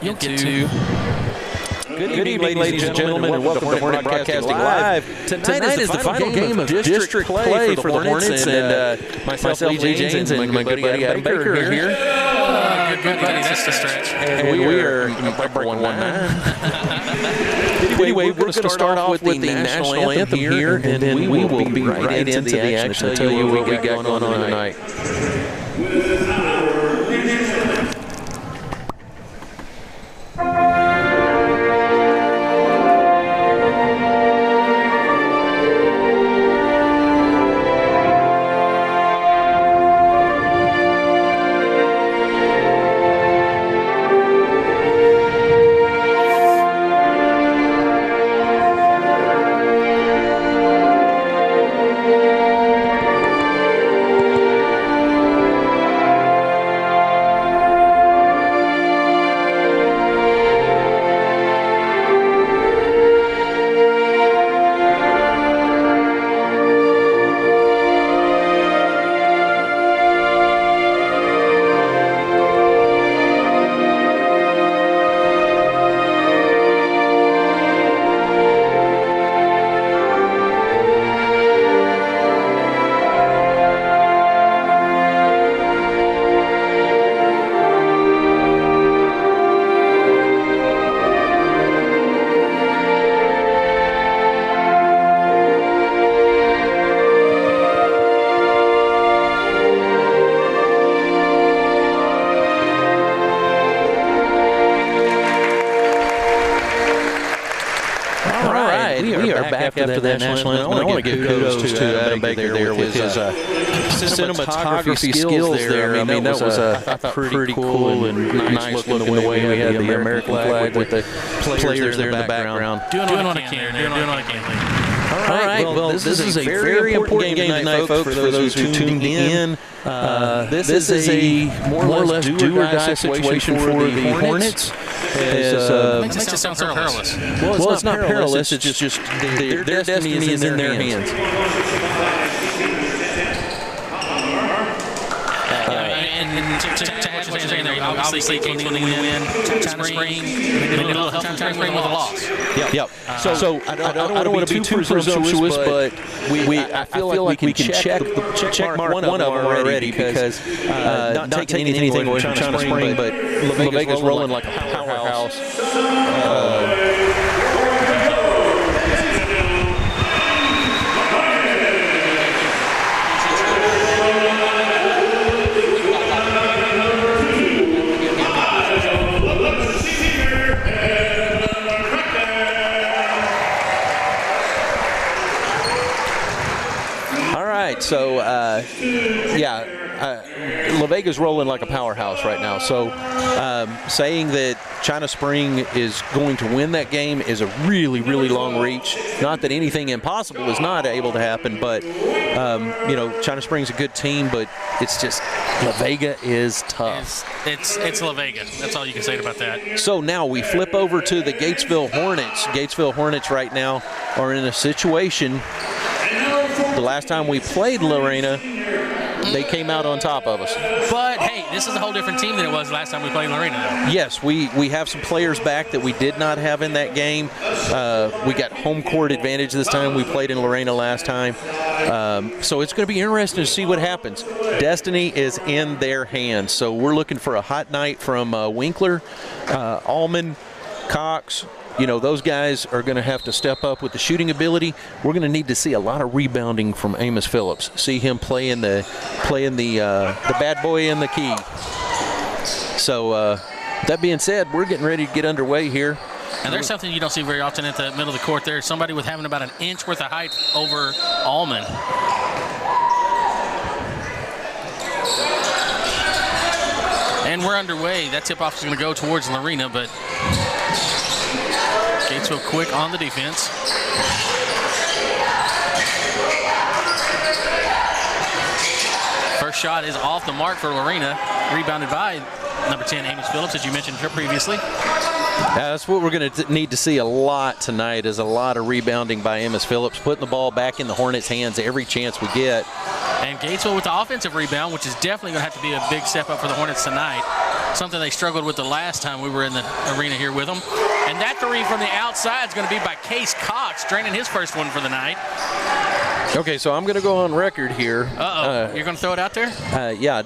you'll get to. Good evening, ladies and gentlemen, and welcome to Hornet Broadcasting Live. Tonight is the final game of district play for the Hornets, and myself, Jaynes, and my good buddy Adam Baker are here. Good buddy, that's the stretch. And we are breaking 1-9. Anyway, we're going to start off with the national anthem here, and then we will be right into the action to tell you what we got going on tonight. After that national anthem, I want to give kudos to Adam Baker there with his cinematography skills there. I mean, that was pretty cool and nice looking the way we had the American flag with the players there in the background. Doing what I can. All right, well, this is a very important game tonight, folks, for those who tuned in. This is a more or less do-or-die situation for the Hornets. Makes it sound so perilous. Well, it's not perilous. It's just their destiny is in their hands. Obviously, Gatesville need to win. China Spring, a little help from China Spring with a loss. Yep. So I don't want to be too presumptuous, but I feel like we can check one of them already because not taking anything away from China Spring, but La Vega's rolling like a powerhouse. So, La Vega's rolling like a powerhouse right now. So, saying that China Spring is going to win that game is a really, really long reach. Not that anything impossible is not able to happen, but, China Spring's a good team, but it's just La Vega is tough. It's La Vega. That's all you can say about that. So now we flip over to the Gatesville Hornets. Gatesville Hornets right now are in a situation. The last time we played Lorena, they came out on top of us. But, hey, this is a whole different team than it was last time we played Lorena, though. Yes, we have some players back that we did not have in that game. We got home court advantage this time. We played in Lorena last time. So it's going to be interesting to see what happens. Destiny is in their hands. So we're looking for a hot night from Winkler, Allman, Cox. Those guys are going to have to step up with the shooting ability. We're going to need to see a lot of rebounding from Amos Phillips. See him playing the bad boy in the key. So that being said, we're getting ready to get underway here. And there's something you don't see very often at the middle of the court there. Somebody with having about an inch worth of height over Allman. And we're underway. That tip-off is going to go towards Lorena, but Gatesville quick on the defense. First shot is off the mark for Lorena. Rebounded by number 10, Amos Phillips, as you mentioned previously. That's what we're going to need to see a lot tonight, is a lot of rebounding by Amos Phillips, putting the ball back in the Hornets' hands every chance we get. And Gatesville with the offensive rebound, which is definitely going to have to be a big step up for the Hornets tonight. something they struggled with the last time we were in the arena here with them. And that three from the outside is going to be by Case Cox, draining his first one for the night. Okay, so I'm going to go on record here. You're going to throw it out there? Yeah,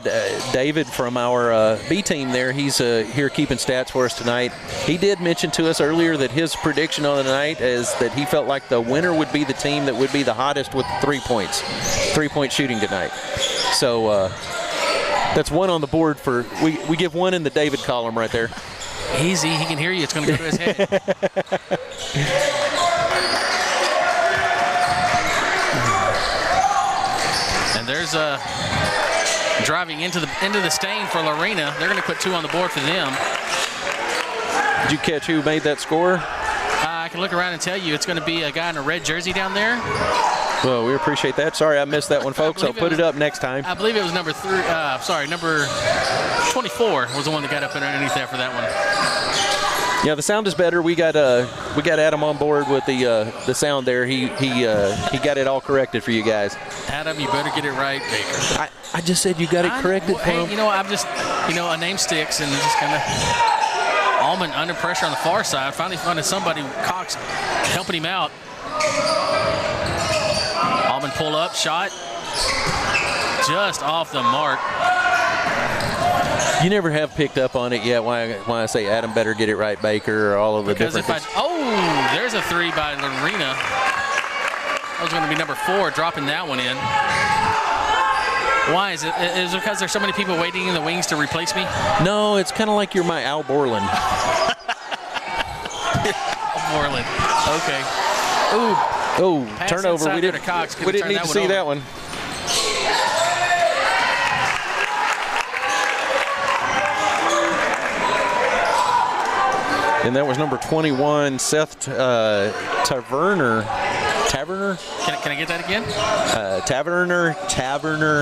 David from our B team there, he's here keeping stats for us tonight. He did mention to us earlier that his prediction on the night is that he felt like the winner would be the team that would be the hottest with 3 points, 3-point shooting tonight. So that's one on the board for, we give one in the David column right there. Easy, he can hear you. It's going to go to his head. And there's a driving into the stain for Lorena. They're going to put 2 on the board for them. Did you catch who made that score? I can look around and tell you. It's going to be a guy in a red jersey down there. Well, we appreciate that. Sorry I missed that one, folks. I'll put it up next time. I believe it was number 24 was the one that got up underneath there for that one. Yeah, the sound is better. We got Adam on board with the sound there. He got it all corrected for you guys. Adam, you better get it right, Baker. I just said you got it corrected for him. You know, I'm just, a name sticks and just kind of Allman under pressure on the far side. Finally finding somebody, Cox, helping him out. Allman pull up, shot, just off the mark. You never have picked up on it yet why I say Adam better get it right, Baker, or all of the different things. There's a 3 by Lorena. That was going to be number 4, dropping that one in. Why? Is it because there's so many people waiting in the wings to replace me? No, it's kind of like you're my Al Borland. Al Borland. Okay. Ooh, turnover. We didn't need to see that one. And that was number 21, Seth Taverner. Can I get that again? Taverner.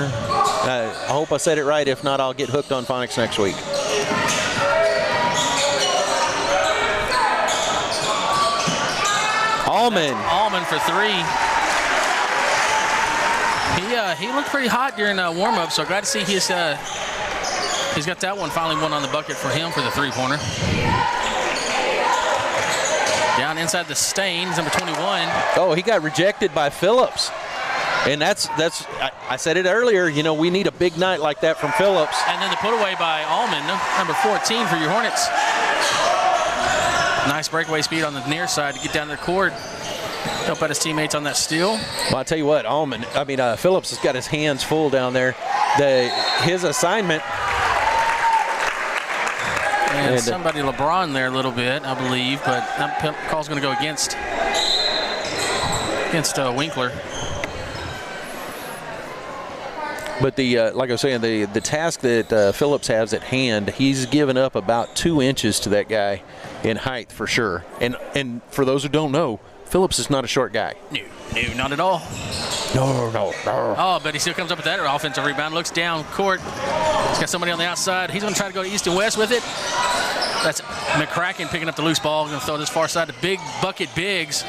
I hope I said it right. If not, I'll get hooked on phonics next week. Allman for 3. He looked pretty hot during warm-up, so glad to see he's got that one, finally one on the bucket for him for the 3-pointer. Down inside the stains, number 21. Oh, he got rejected by Phillips. And that's I said it earlier, we need a big night like that from Phillips. And then the put away by Allman, number 14 for your Hornets. Nice breakaway speed on the near side to get down the court. Help out his teammates on that steal. Well, I'll tell you what, Phillips has got his hands full down there. His assignment. And somebody LeBron there a little bit, I believe, but that call's going to go against Winkler. But like I was saying, the task that Phillips has at hand, he's given up about 2 inches to that guy in height for sure. And for those who don't know, Phillips is not a short guy. No, not at all. No. Oh, but he still comes up with that offensive rebound. Looks down court. He's got somebody on the outside. He's going to try to go to east and west with it. That's McCracken picking up the loose ball. Going to throw this far side to Big Bucket Biggs.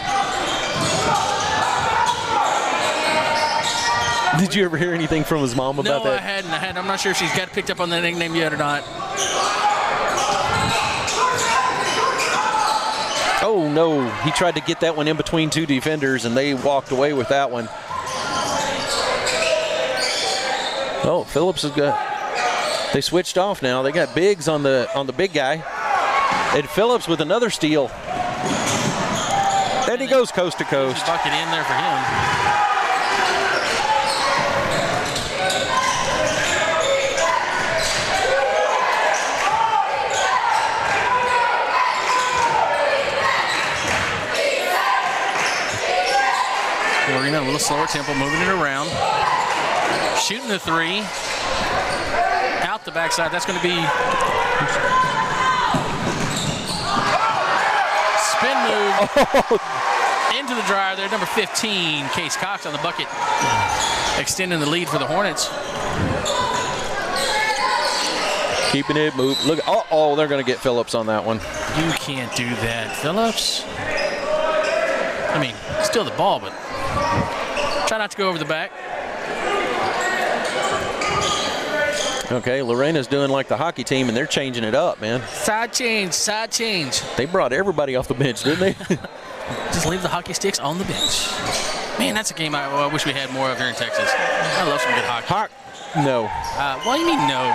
Did you ever hear anything from his mom about that? No, I hadn't. I'm not sure if she's got picked up on that nickname yet or not. Oh, no. He tried to get that one in between 2 defenders, and they walked away with that one. Oh, Phillips has got – they switched off now. They got Biggs on the big guy. And Phillips with another steal. Then he goes coast to coast. Bucket in there for him. Lorena, a little slower tempo, moving it around. Shooting the 3. Out the backside. That's going to be spin move into the dryer there. Number 15, Case Cox on the bucket, extending the lead for the Hornets. Keeping it moved. Look, they're going to get Phillips on that one. You can't do that, Phillips. I mean, still the ball, but try not to go over the back. Okay, Lorena's doing like the hockey team, and they're changing it up, man. Side change, side change. They brought everybody off the bench, didn't they? Just leave the hockey sticks on the bench. Man, that's a game I wish we had more of here in Texas. I love some good hockey. No. What do you mean no?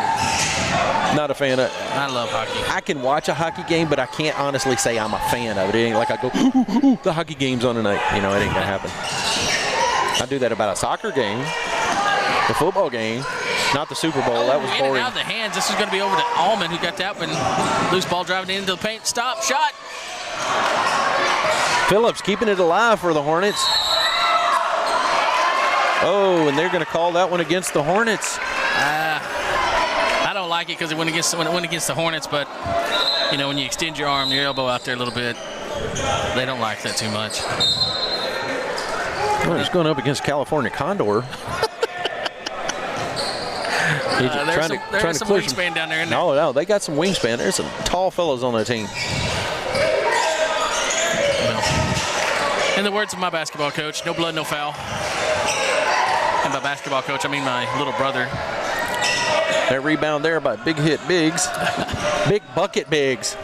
Not a fan of it. I love hockey. I can watch a hockey game, but I can't honestly say I'm a fan of it. It ain't like I go, ooh, the hockey game's on tonight. You know, it ain't going to happen. I do that about a soccer game, the football game, not the Super Bowl. That was boring. In and out of the hands. This is going to be over to Allman, who got that one. Loose ball driving into the paint. Stop, shot. Phillips keeping it alive for the Hornets. Oh, and they're going to call that one against the Hornets. I don't like it because it went against the Hornets, but you know, when you extend your arm, your elbow out there a little bit, they don't like that too much. Well, he's going up against California Condor. There's some wingspan down there, isn't there? No, they got some wingspan. There's some tall fellows on that team. Well, in the words of my basketball coach, no blood, no foul. And by basketball coach, I mean my little brother. That rebound there by Big Hit Biggs. Big Bucket Biggs.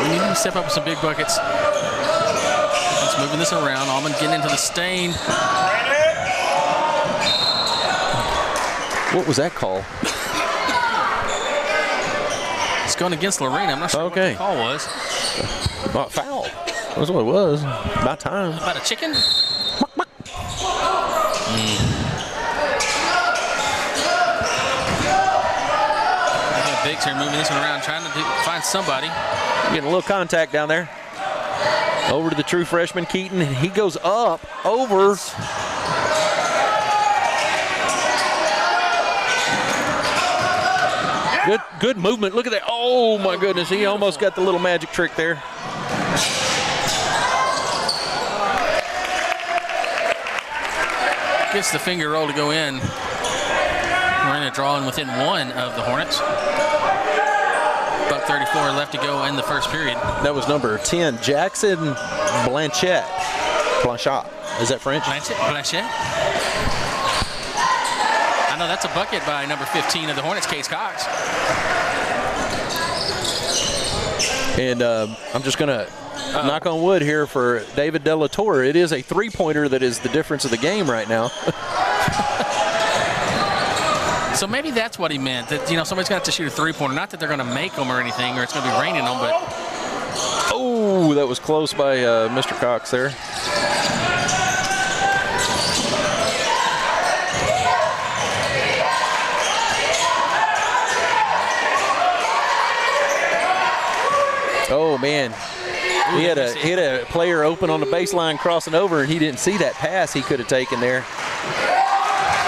We need to step up with some big buckets. Let's moving this around. Allman getting into the stain. What was that call? It's going against Lorena. I'm not sure what the call was. Foul. That's what it was. About time. About a chicken? Biggs here moving this one around, trying to find somebody. Getting a little contact down there. Over to the true freshman, Keaton. He goes up, over. Good movement. Look at that. Oh, my goodness. He almost got the little magic trick there. Gets the finger roll to go in. We're in a drawing within one of the Hornets. About 34 left to go in the first period. That was number 10, Jackson Blanchett. Is that French? Blanchett. I know that's a bucket by number 15 of the Hornets, Case Cox. And I'm just going to knock on wood here for David De La Torre. It is a three-pointer that is the difference of the game right now. So maybe that's what he meant, that, you know, somebody's got to shoot a three-pointer. Not that they're going to make them or anything, or it's going to be raining on them, but. Oh, that was close by Mr. Cox there. Oh, man. He had a player open on the baseline crossing over, and he didn't see that pass he could have taken there.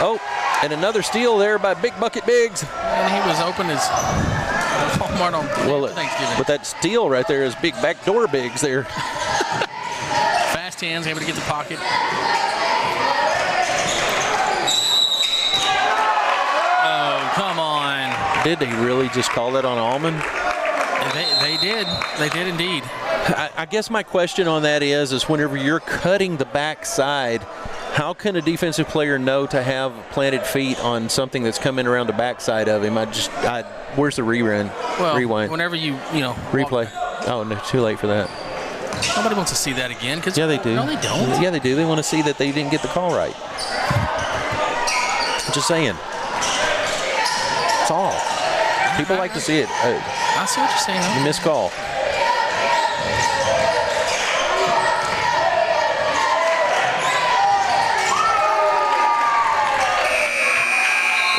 Oh. And another steal there by Big Bucket Biggs. And he was open as Walmart on Thanksgiving. But that steal right there is Big Backdoor Biggs there. Fast hands, able to get the pocket. Oh, come on. Did they really just call that on Allman? They did. They did indeed. I guess my question on that is whenever you're cutting the backside, how can a defensive player know to have planted feet on something that's coming around the backside of him? Where's the rewind? Well, whenever you replay. Oh, no, too late for that. Nobody wants to see that again. Yeah, they do. No, they don't. Yeah, they do. They want to see that they didn't get the call right. Just saying. That's all. People like to see it. I see what you're saying. You missed call.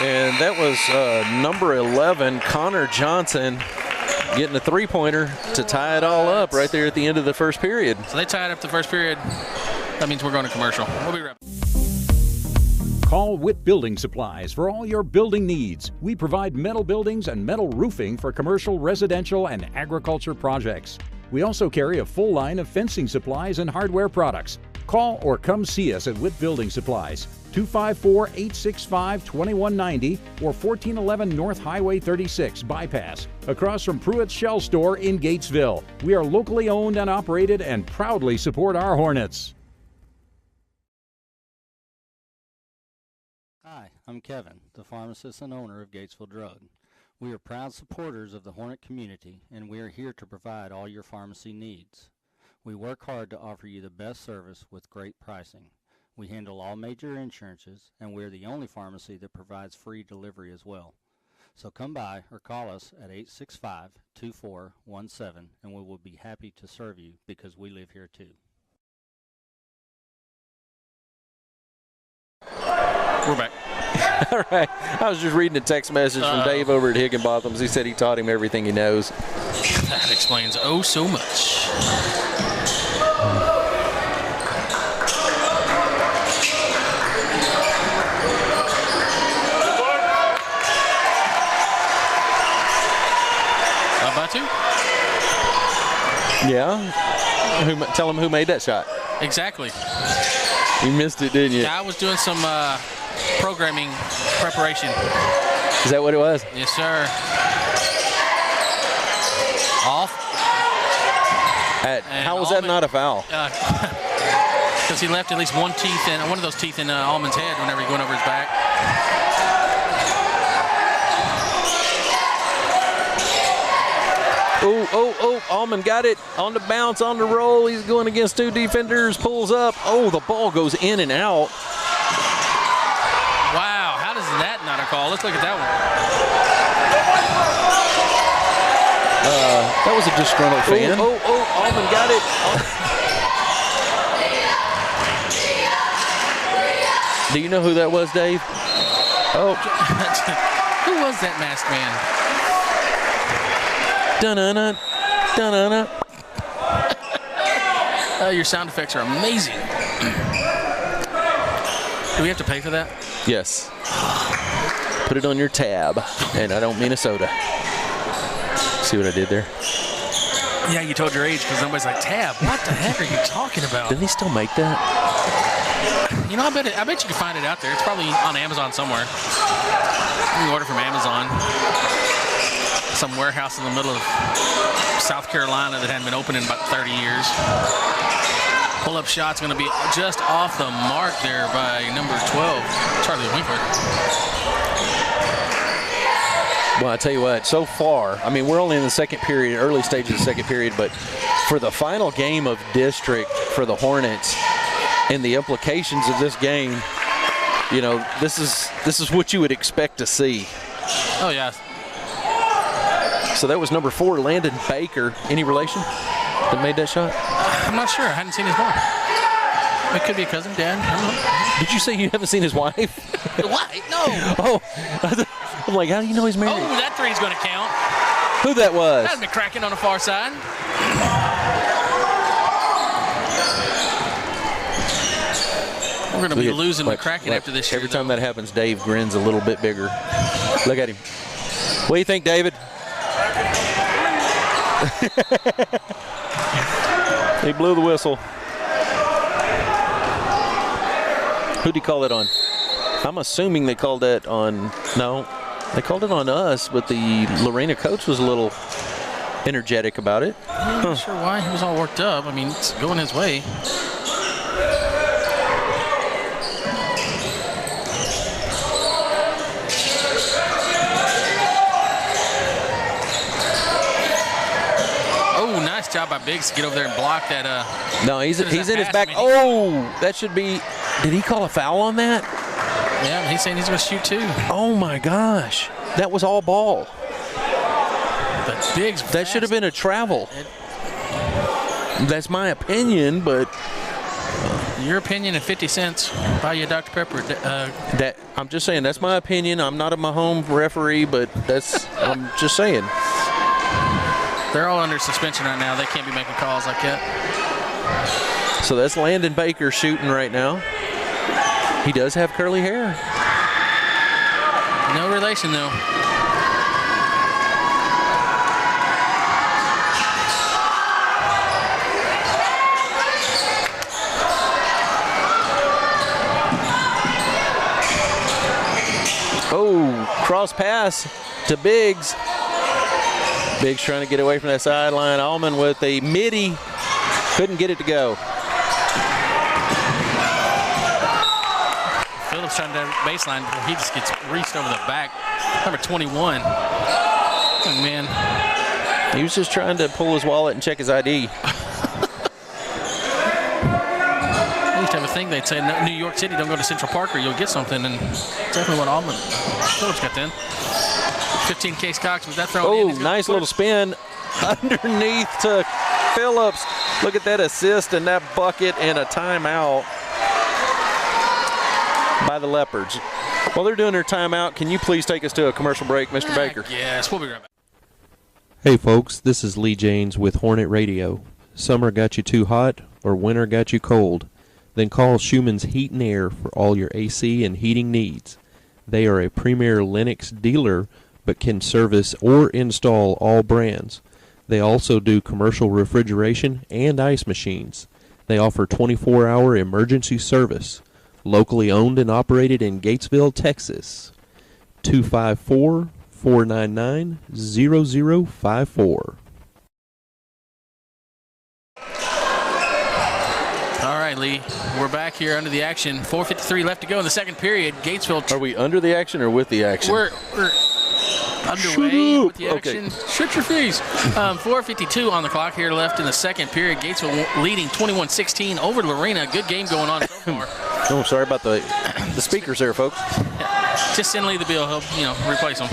And that was number 11, Connor Johnson, getting a three-pointer to tie it all up right there at the end of the first period. So they tied up the first period. That means we're going to commercial. We'll be right back. Call Witt Building Supplies for all your building needs. We provide metal buildings and metal roofing for commercial, residential, and agriculture projects. We also carry a full line of fencing supplies and hardware products. Call or come see us at Witt Building Supplies, 254-865-2190 or 1411 North Highway 36, Bypass, across from Pruitt's Shell Store in Gatesville. We are locally owned and operated and proudly support our Hornets. Hi, I'm Kevin, the pharmacist and owner of Gatesville Drug. We are proud supporters of the Hornet community, and we are here to provide all your pharmacy needs. We work hard to offer you the best service with great pricing. We handle all major insurances, and we're the only pharmacy that provides free delivery as well. So come by or call us at 865-2417, and we will be happy to serve you because we live here too. We're back. All right. I was just reading a text message from Dave over at Higginbotham's. He said he taught him everything he knows. That explains oh so much. About to? Yeah. Tell him who made that shot. Exactly. You missed it, didn't you? Yeah, I was doing some programming preparation. Is that what it was? Yes, sir. Off. How was that not a foul? Because he left at least one of those teeth in Allman's head whenever he went over his back. Oh, Allman got it on the bounce, on the roll. He's going against two defenders, pulls up. Oh, the ball goes in and out. Wow, how does that not a call? Let's look at that one. That was a disgruntled fan. Allman got it. Do you know who that was, Dave? Oh. Who was that masked man? Dun-dun-dun, dun-dun-dun. Your sound effects are amazing. Do we have to pay for that? Yes. Put it on your tab, and I don't mean a soda. See what I did there? Yeah, you told your age because nobody's like, tab, what the heck are you talking about? Didn't he still make that? You know, I bet you can find it out there. It's probably on Amazon somewhere. You can order from Amazon. Some warehouse in the middle of South Carolina that hadn't been open in about 30 years. Pull-up shot's going to be just off the mark there by number 12, Charlie Winkler. Well, I tell you what, so far, I mean, we're only in the second period, early stages of the second period, but for the final game of district for the Hornets and the implications of this game, you know, this is what you would expect to see. Oh, yeah. So that was number 4, Landon Baker. Any relation that made that shot? I'm not sure. I hadn't seen his wife. It could be a cousin, dad. I don't know. Did you say you haven't seen his wife? What? No. Oh, I'm like, how do you know he's married? Oh, that three's going to count. Who that was? That'd be cracking on the far side. We're going to be losing McCracken after this year. Every time that happens, Dave grins a little bit bigger. Look at him. What do you think, David? He blew the whistle. Who'd he call it on? I'm assuming they called that on, no, they called it on us, but the Lorena coach was a little energetic about it. I'm not sure why he was all worked up. I mean, it's going his way. Nice job by Biggs to get over there and block that. No, he's in his back. Oh, that should be. Did he call a foul on that? Yeah, he's saying he's going to shoot too. Oh my gosh, that was all ball. But Biggs. That should have been a travel. That's my opinion, but. Your opinion and 50 cents. Buy you a Dr. Pepper. That I'm just saying. That's my opinion. I'm not my home referee, but that's. I'm just saying. They're all under suspension right now. They can't be making calls like that. So that's Landon Baker shooting right now. He does have curly hair. No relation, though. Oh, cross pass to Biggs. Biggs trying to get away from that sideline. Allman with a midi. Couldn't get it to go. Bill's trying to baseline before he just gets reached over the back. Number 21. Oh, man. He was just trying to pull his wallet and check his ID. I used to have a thing they'd say, New York City, don't go to Central Park or you'll get something, and definitely what Almond Phillips got then. 15 Case Cox, was that thrown in? Oh, nice little spin underneath to Phillips. Look at that assist and that bucket and a timeout by the Leopards. While they're doing their timeout, can you please take us to a commercial break, Mr. Baker? Yes, we'll be right back. Hey folks, this is Lee Jaynes with Hornet Radio. Summer got you too hot or winter got you cold? Then call Schumann's Heat and Air for all your AC and heating needs. They are a premier Lennox dealer but can service or install all brands. They also do commercial refrigeration and ice machines. They offer 24-hour emergency service. Locally owned and operated in Gatesville, Texas. 254-499-0054. All right, Lee, we're back here under the action. 4:53 left to go in the second period. Gatesville. Are we under the action or with the action? We're underway with the action. Okay. Shut your face. 4:52 on the clock here left in the second period. Gatesville leading 21-16 over Lorena. Good game going on so far. Oh, sorry about the speakers there, folks. Yeah. Just send Lee the bill. He'll, replace them.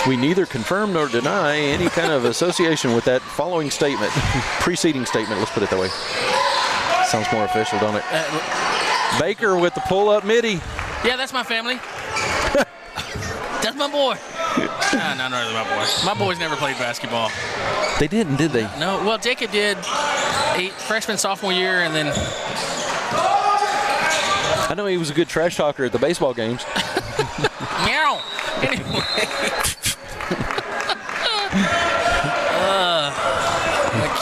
We neither confirm nor deny any kind of association with that following statement, preceding statement, let's put it that way. Sounds more official, don't it? Baker with the pull-up midi. Yeah, that's my family. That's my boy. No, not really my boy. My boys never played basketball. They didn't, did they? No, well, Jacob did freshman, sophomore year, and then... I know he was a good trash talker at the baseball games. Meow. Anyway. That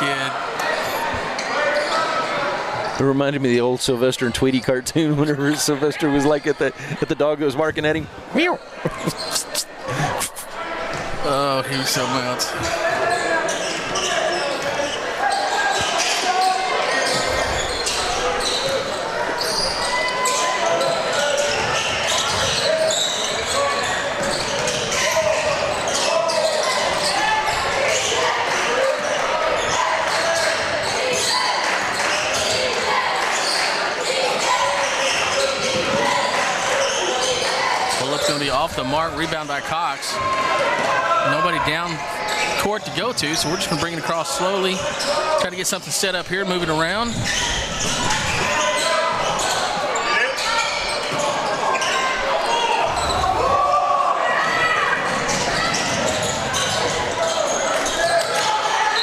kid. It reminded me of the old Sylvester and Tweety cartoon whenever Sylvester was like at the dog that was barking at him. Meow. Oh, he was so nuts. Off the mark, rebound by Cox. Nobody down court to go to, so we're just going to bring it across slowly. Try to get something set up here, move it around.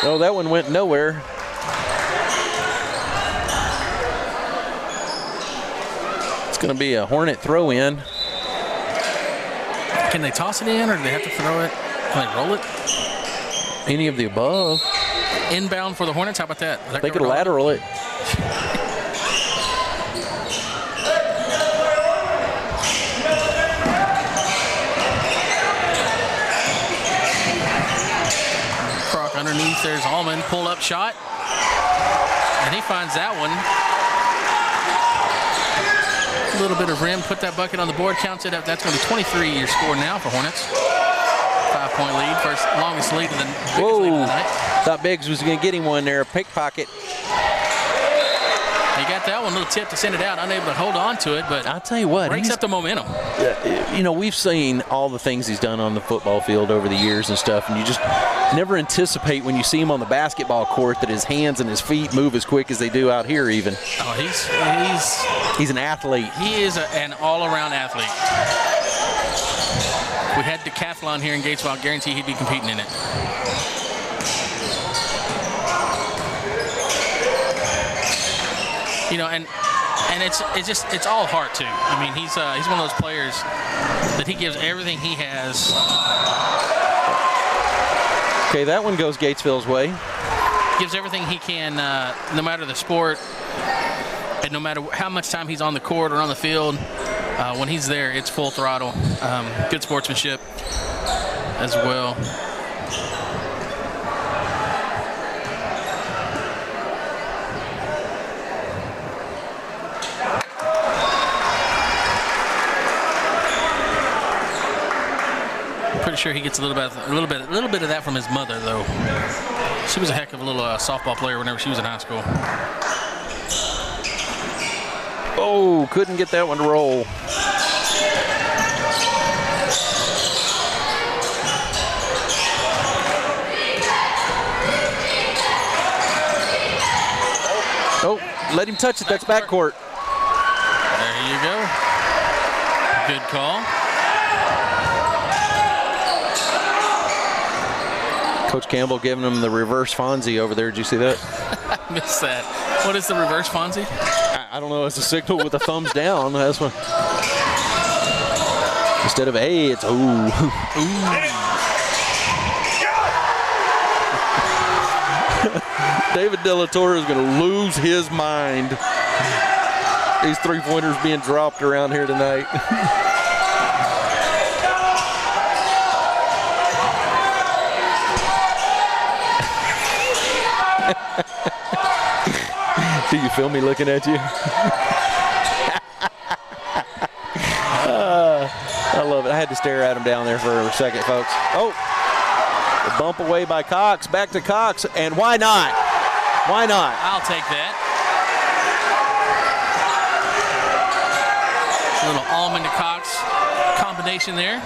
Oh, that one went nowhere. It's going to be a Hornet throw-in. Can they toss it in, or do they have to throw it? Can they roll it? Any of the above. Inbound for the Hornets, how about that? They could lateral it. Croc underneath, there's Allman, pull-up shot. And he finds that one. A little bit of rim, put that bucket on the board, counts it up. That's going to be 23 your score now for Hornets. 5-point lead, first longest lead of the biggest lead of the night. Thought Biggs was going to get him one there, a pickpocket. He got that one, little tip to send it out, unable to hold on to it, but I'll tell you what, breaks up the momentum. You know, we've seen all the things he's done on the football field over the years and stuff, and you just never anticipate when you see him on the basketball court that his hands and his feet move as quick as they do out here even. Oh, he's an athlete. He is an all-around athlete. If we had decathlon here in Gatesville, I guarantee he'd be competing in it. You know, and it's all heart too. I mean, he's one of those players that he gives everything he has. Okay, that one goes Gatesville's way. Gives everything he can, no matter the sport, and no matter how much time he's on the court or on the field. When he's there, it's full throttle. Good sportsmanship as well. pretty sure he gets a little bit of that from his mother, though. She was a heck of a little softball player whenever she was in high school. Oh, couldn't get that one to roll. Oh, let him touch it. That's backcourt. There you go. Good call. Coach Campbell giving him the reverse Fonzie over there. Did you see that? I missed that. What is the reverse Fonzie? I don't know. It's a signal with the thumbs down. That's what. Instead of A, it's ooh. David De La Torre is going to lose his mind. These three-pointers being dropped around here tonight. Do you feel me looking at you? I love it. I had to stare at him down there for a second, folks. Oh, the bump away by Cox. Back to Cox, and why not? Why not? I'll take that. A little Almond to Cox combination there.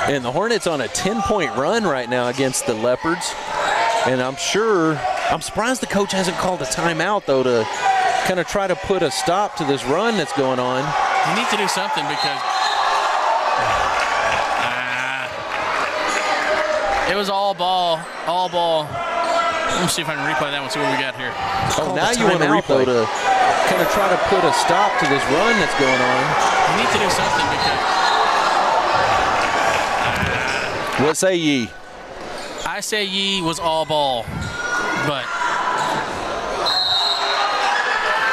And the Hornets on a 10-point run right now against the Leopards. And I'm surprised the coach hasn't called a timeout, though, to kind of try to put a stop to this run that's going on. You need to do something because it was all ball. Let me see if I can replay that one, see what we got here. Oh, now you want to replay to kind of try to put a stop to this run that's going on. You need to do something because What say ye? I say ye was all ball, but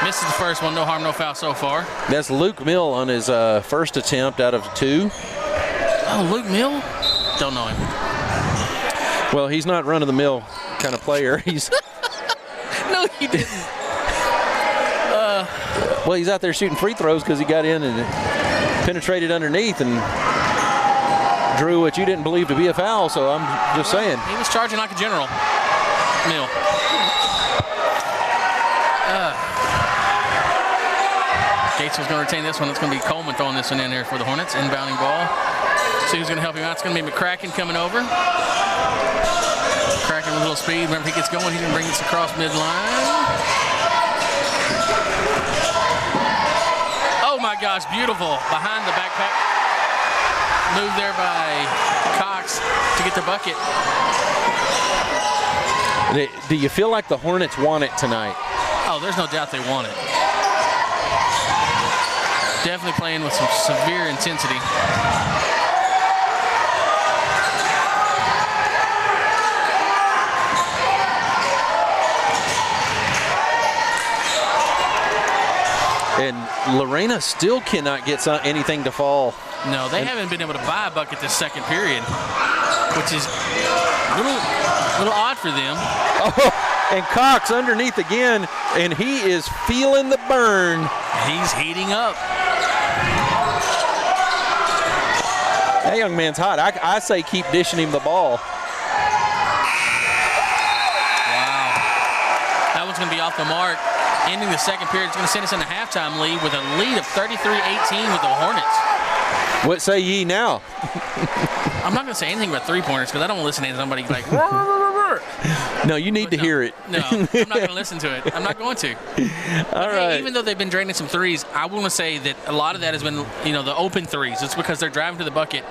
misses the first one. No harm, no foul so far. That's Luke Mill on his first attempt out of 2. Oh, Luke Mill? Don't know him. Well, he's not run-of-the-mill kind of player. He's No, he didn't. well, he's out there shooting free throws because he got in and penetrated underneath and drew what you didn't believe to be a foul, so I'm just saying. He was charging like a general. Mill. Gates was going to retain this one. It's going to be Coleman throwing this one in here for the Hornets. Inbounding ball. See who's going to help him out. It's going to be McCracken coming over. McCracken with a little speed. Remember, he gets going. He didn't bring this across midline. Oh, my gosh. Beautiful. Behind the backpack. Move there by Cox to get the bucket. Do you feel like the Hornets want it tonight? Oh, there's no doubt they want it. Definitely playing with some severe intensity. And Lorena still cannot get anything to fall. No, they haven't been able to buy a bucket this second period, which is a little odd for them. Oh, and Cox underneath again, and he is feeling the burn. He's heating up. That young man's hot. I say keep dishing him the ball. Wow. That one's going to be off the mark. Ending the second period, it's going to send us in a halftime lead with a lead of 33-18 with the Hornets. What say ye now? I'm not going to say anything about three-pointers because I don't want to listen to somebody like, No, you need to hear it. No, I'm not going to listen to it. I'm not going to. All right. Even though they've been draining some threes, I want to say that a lot of that has been, the open threes. It's because they're driving to the bucket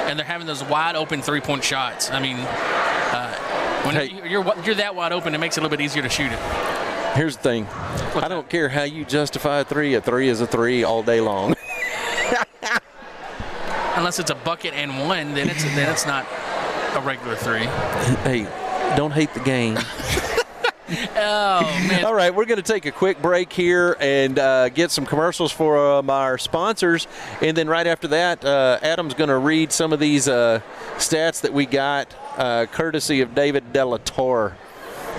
and they're having those wide open three-point shots. I mean, when you're that wide open, it makes it a little bit easier to shoot it. Here's the thing. I don't care how you justify a three is a three all day long. Unless it's a bucket and one, then it's not a regular three. Hey, don't hate the game. Oh, man. All right, we're going to take a quick break here and get some commercials for our sponsors. And then right after that, Adam's going to read some of these stats that we got courtesy of David De La Torre.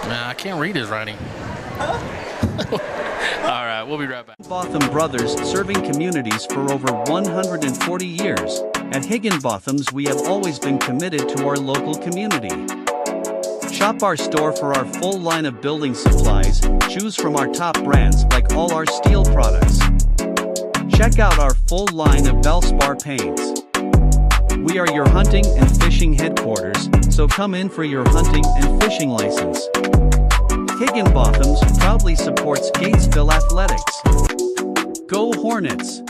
I can't read his writing. All right, we'll be right back. Botham Brothers, serving communities for over 140 years. At Higginbotham's, we have always been committed to our local community. Shop our store for our full line of building supplies, choose from our top brands like all our steel products. Check out our full line of Valspar paints. We are your hunting and fishing headquarters, so come in for your hunting and fishing license. Higginbotham's proudly supports Gatesville Athletics. Go Hornets!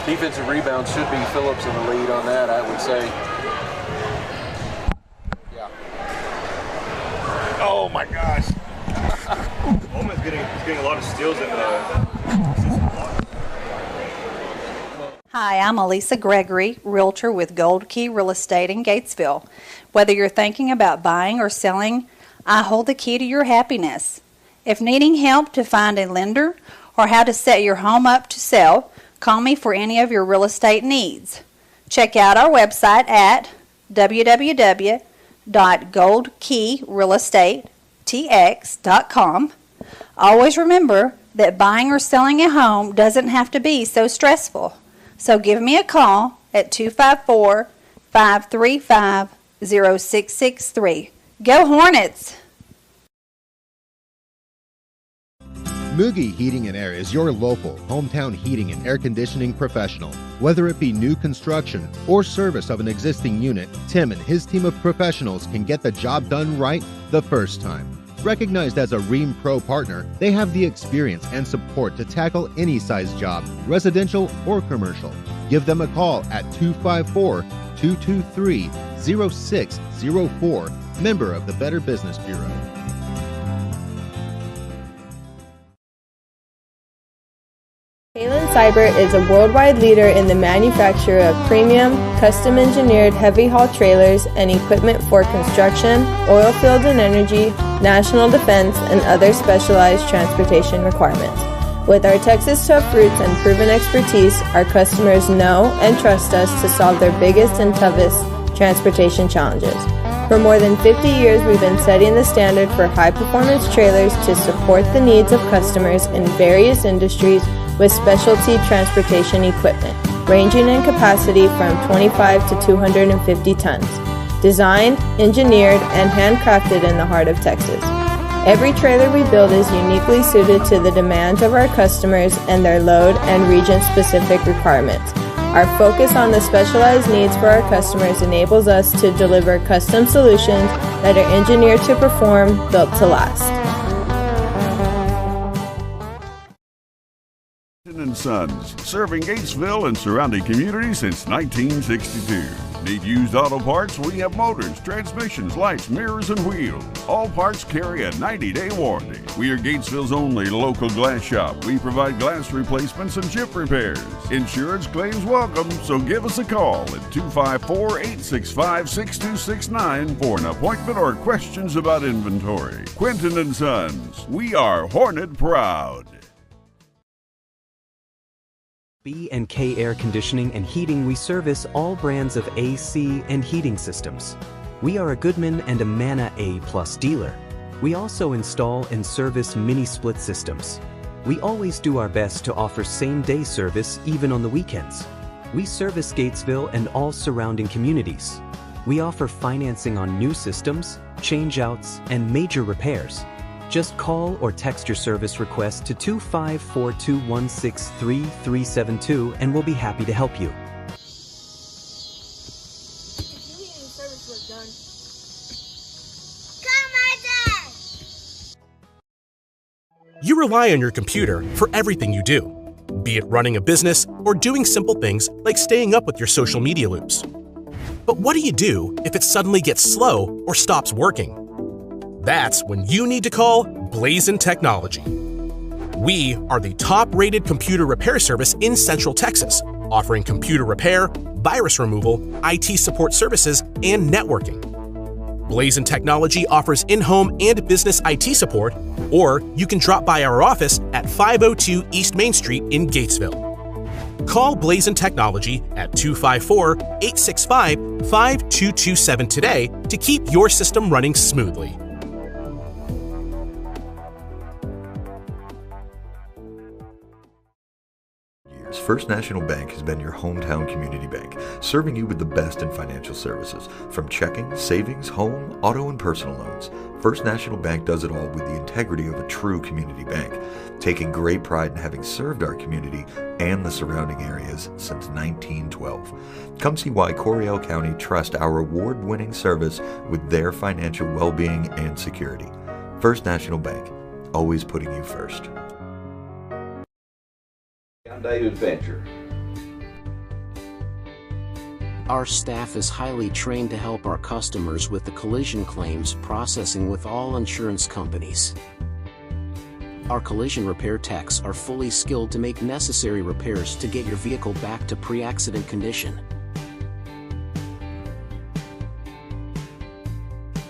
Defensive rebound should be Phillips in the lead on that, I would say. Yeah. Oh my gosh. Bowman's getting a lot of steals in the Hi, I'm Elisa Gregory, Realtor with Gold Key Real Estate in Gatesville. Whether you're thinking about buying or selling, I hold the key to your happiness. If needing help to find a lender or how to set your home up to sell, call me for any of your real estate needs. Check out our website at www.goldkeyrealestatetx.com. Always remember that buying or selling a home doesn't have to be so stressful. So give me a call at 254-535-0663. Go Hornets! Mugi Heating and Air is your local hometown heating and air conditioning professional. Whether it be new construction or service of an existing unit, Tim and his team of professionals can get the job done right the first time. Recognized as a Rheem Pro partner, they have the experience and support to tackle any size job, residential or commercial. Give them a call at 254-223-0604, member of the Better Business Bureau. Halen Cyber is a worldwide leader in the manufacture of premium, custom-engineered heavy-haul trailers and equipment for construction, oil field and energy, national defense, and other specialized transportation requirements. With our Texas tough roots and proven expertise, our customers know and trust us to solve their biggest and toughest transportation challenges. For more than 50 years, we've been setting the standard for high-performance trailers to support the needs of customers in various industries with specialty transportation equipment, ranging in capacity from 25 to 250 tons. Designed, engineered, and handcrafted in the heart of Texas. Every trailer we build is uniquely suited to the demands of our customers and their load and region-specific requirements. Our focus on the specialized needs for our customers enables us to deliver custom solutions that are engineered to perform, built to last. & Sons, serving Gatesville and surrounding communities since 1962. Need used auto parts? We have motors, transmissions, lights, mirrors, and wheels. All parts carry a 90-day warranty. We are Gatesville's only local glass shop. We provide glass replacements and chip repairs. Insurance claims welcome, so give us a call at 254-865-6269 for an appointment or questions about inventory. Quinton & Sons, we are Hornet proud. B&K Air Conditioning and Heating, we service all brands of AC and heating systems. We are a Goodman and a Manna A+ dealer. We also install and service mini split systems. We always do our best to offer same-day service even on the weekends. We service Gatesville and all surrounding communities. We offer financing on new systems, change-outs, and major repairs. Just call or text your service request to 254-216-3372 and we'll be happy to help you. You rely on your computer for everything you do, be it running a business or doing simple things like staying up with your social media loops. But what do you do if it suddenly gets slow or stops working? That's when you need to call Blazin Technology. We are the top-rated computer repair service in Central Texas, offering computer repair, virus removal, IT support services, and networking. Blazin Technology offers in-home and business IT support, or you can drop by our office at 502 East Main Street in Gatesville. Call Blazin Technology at 254-865-5227 today to keep your system running smoothly. years, First National Bank has been your hometown community bank, serving you with the best in financial services. From checking, savings, home, auto, and personal loans, First National Bank does it all with the integrity of a true community bank, taking great pride in having served our community and the surrounding areas since 1912. Come see why Coryell County trusts our award-winning service with their financial well-being and security. First National Bank, always putting you first. I'm David Venture. Our staff is highly trained to help our customers with the collision claims processing with all insurance companies. Our collision repair techs are fully skilled to make necessary repairs to get your vehicle back to pre-accident condition.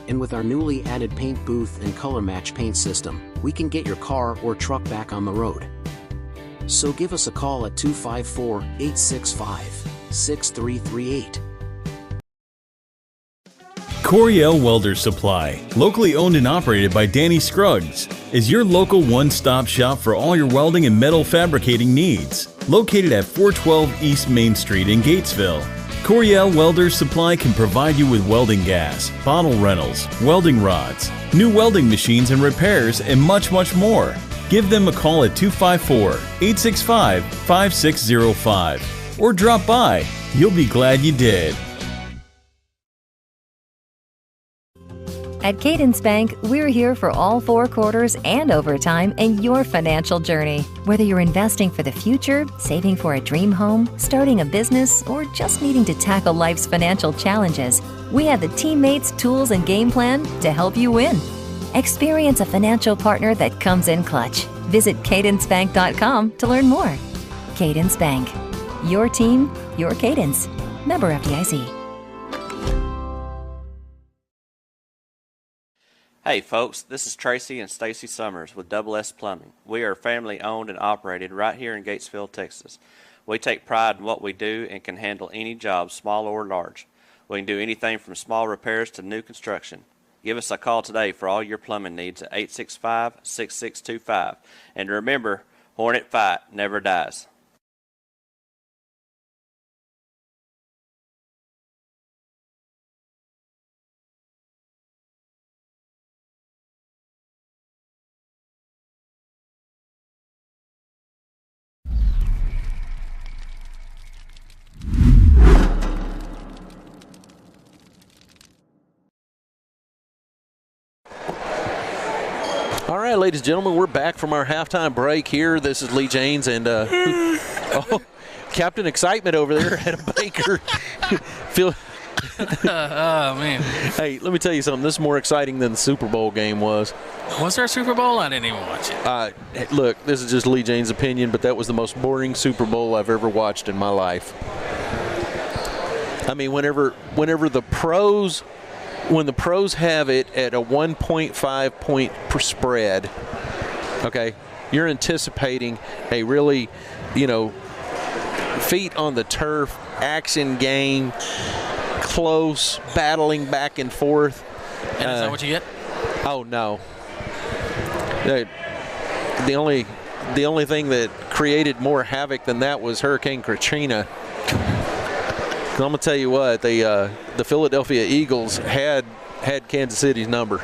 And with our newly added paint booth and color match paint system, we can get your car or truck back on the road. So give us a call at 254-865-6338. Coryell Welder Supply, locally owned and operated by Danny Scruggs, is your local one-stop shop for all your welding and metal fabricating needs. Located at 412 East Main Street in Gatesville, Coryell Welder Supply can provide you with welding gas, bottle rentals, welding rods, new welding machines and repairs, and much, much more. Give them a call at 254-865-5605 or drop by. You'll be glad you did. At Cadence Bank, we're here for all 4 quarters and overtime in your financial journey. Whether you're investing for the future, saving for a dream home, starting a business, or just needing to tackle life's financial challenges, we have the teammates, tools, and game plan to help you win. Experience a financial partner that comes in clutch. Visit cadencebank.com to learn more. Cadence Bank. Your team, your cadence. Member FDIC. Hey folks, this is Tracy and Stacy Summers with Double S Plumbing. We are family owned and operated right here in Gatesville, Texas. We take pride in what we do and can handle any job, small or large. We can do anything from small repairs to new construction. Give us a call today for all your plumbing needs at 865-6625. And remember, Hornet Fight never dies. All right, ladies and gentlemen, we're back from our halftime break here. This is Lee Jaynes and Captain Excitement over there at Baker. Oh, man. Hey, let me tell you something. This is more exciting than the Super Bowl game was. Was there a Super Bowl? I didn't even watch it. Look, this is just Lee Jaynes' opinion, but that was the most boring Super Bowl I've ever watched in my life. I mean, whenever the pros have it at a 1.5 point per spread, okay, you're anticipating a really, feet on the turf, action game, close, battling back and forth. And is that what you get? Oh, no. The only thing that created more havoc than that was Hurricane Katrina. I'm going to tell you what, the Philadelphia Eagles had Kansas City's number.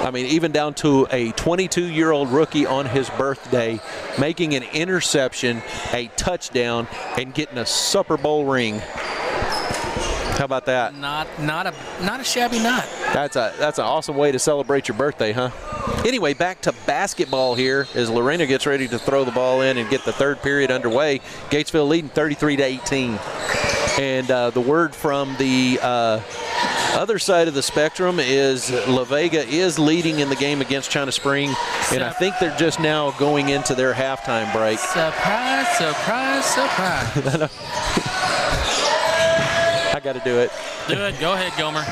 I mean, even down to a 22-year-old rookie on his birthday making an interception, a touchdown, and getting a Super Bowl ring. How about that? Not a shabby night. That's an awesome way to celebrate your birthday, huh? Anyway, back to basketball here as Lorena gets ready to throw the ball in and get the third period underway. Gatesville leading 33-18. And the word from the other side of the spectrum is La Vega is leading in the game against China Spring, and I think they're just now going into their halftime break. Surprise, surprise, surprise. I got to do it. Do it. Go ahead, Gomer.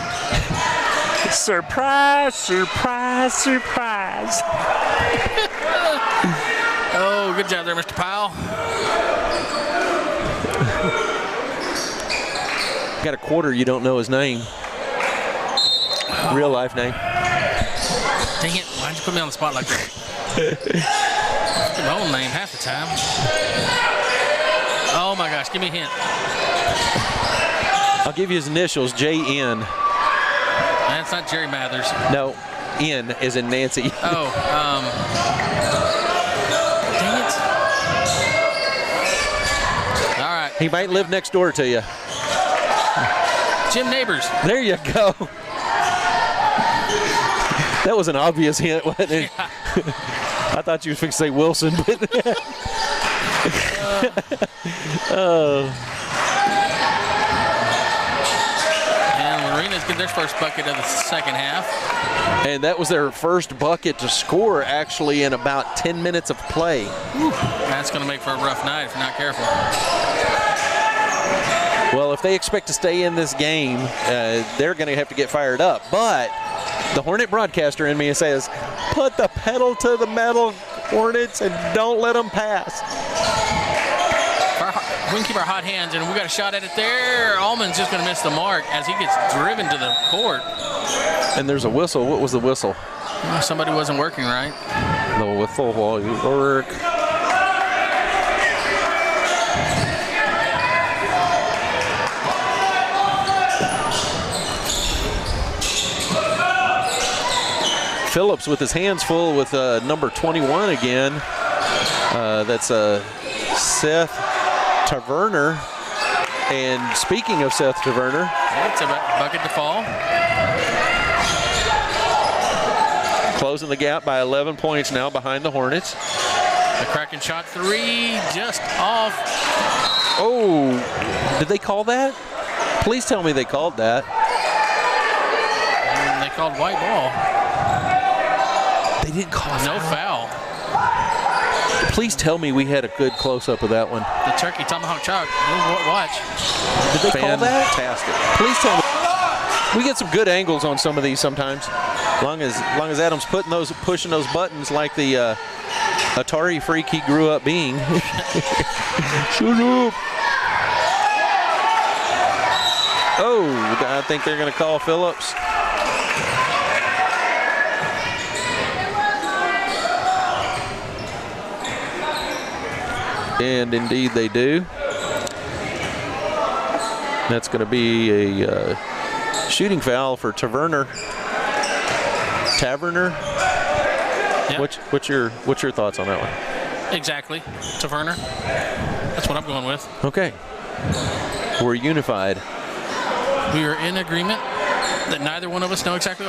Surprise, surprise, surprise. Oh, good job there, Mr. Powell. Got a quarter, you don't know his name. Real life name. Dang it, why'd you put me on the spot like that? My own name half the time. Oh, my gosh. Give me a hint. I'll give you his initials, J.N. That's not Jerry Mathers. No, N as in Nancy. Oh, dang it. All right. He might live next door to you. Jim Neighbors. There you go. That was an obvious hint, wasn't it? Yeah. I thought you were fixing to say Wilson, but And Lorena's getting their first bucket of the second half. And that was their first bucket to score, actually, in about 10 minutes of play. Whew. That's going to make for a rough night if you're not careful. Well, if they expect to stay in this game, they're going to have to get fired up. But the Hornet broadcaster in me says, put the pedal to the metal, Hornets, and don't let them pass. We can keep our hot hands, and we got a shot at it there. Allman's just going to miss the mark as he gets driven to the court. And there's a whistle. What was the whistle? Somebody wasn't working right. The whistle while you work. Phillips with his hands full with number 21 again. That's Seth Taverner. And speaking of Seth Taverner, it's a bucket to fall. Closing the gap by 11 points now behind the Hornets. The Kraken shot three, just off. Oh, did they call that? Please tell me they called that. And they called white ball. They didn't call no foul. Please tell me we had a good close-up of that one. The turkey tomahawk chop. Watch. Did they call that? Fantastic. Please tell me. We get some good angles on some of these sometimes. Long as Adam's pushing those buttons like the Atari freak he grew up being. Shut up. Oh, I think they're going to call Phillips. And indeed they do. That's going to be a shooting foul for Taverner. Yep. What's your thoughts on that one? Exactly. Taverner. That's what I'm going with. Okay. We're unified. We are in agreement that neither one of us know exactly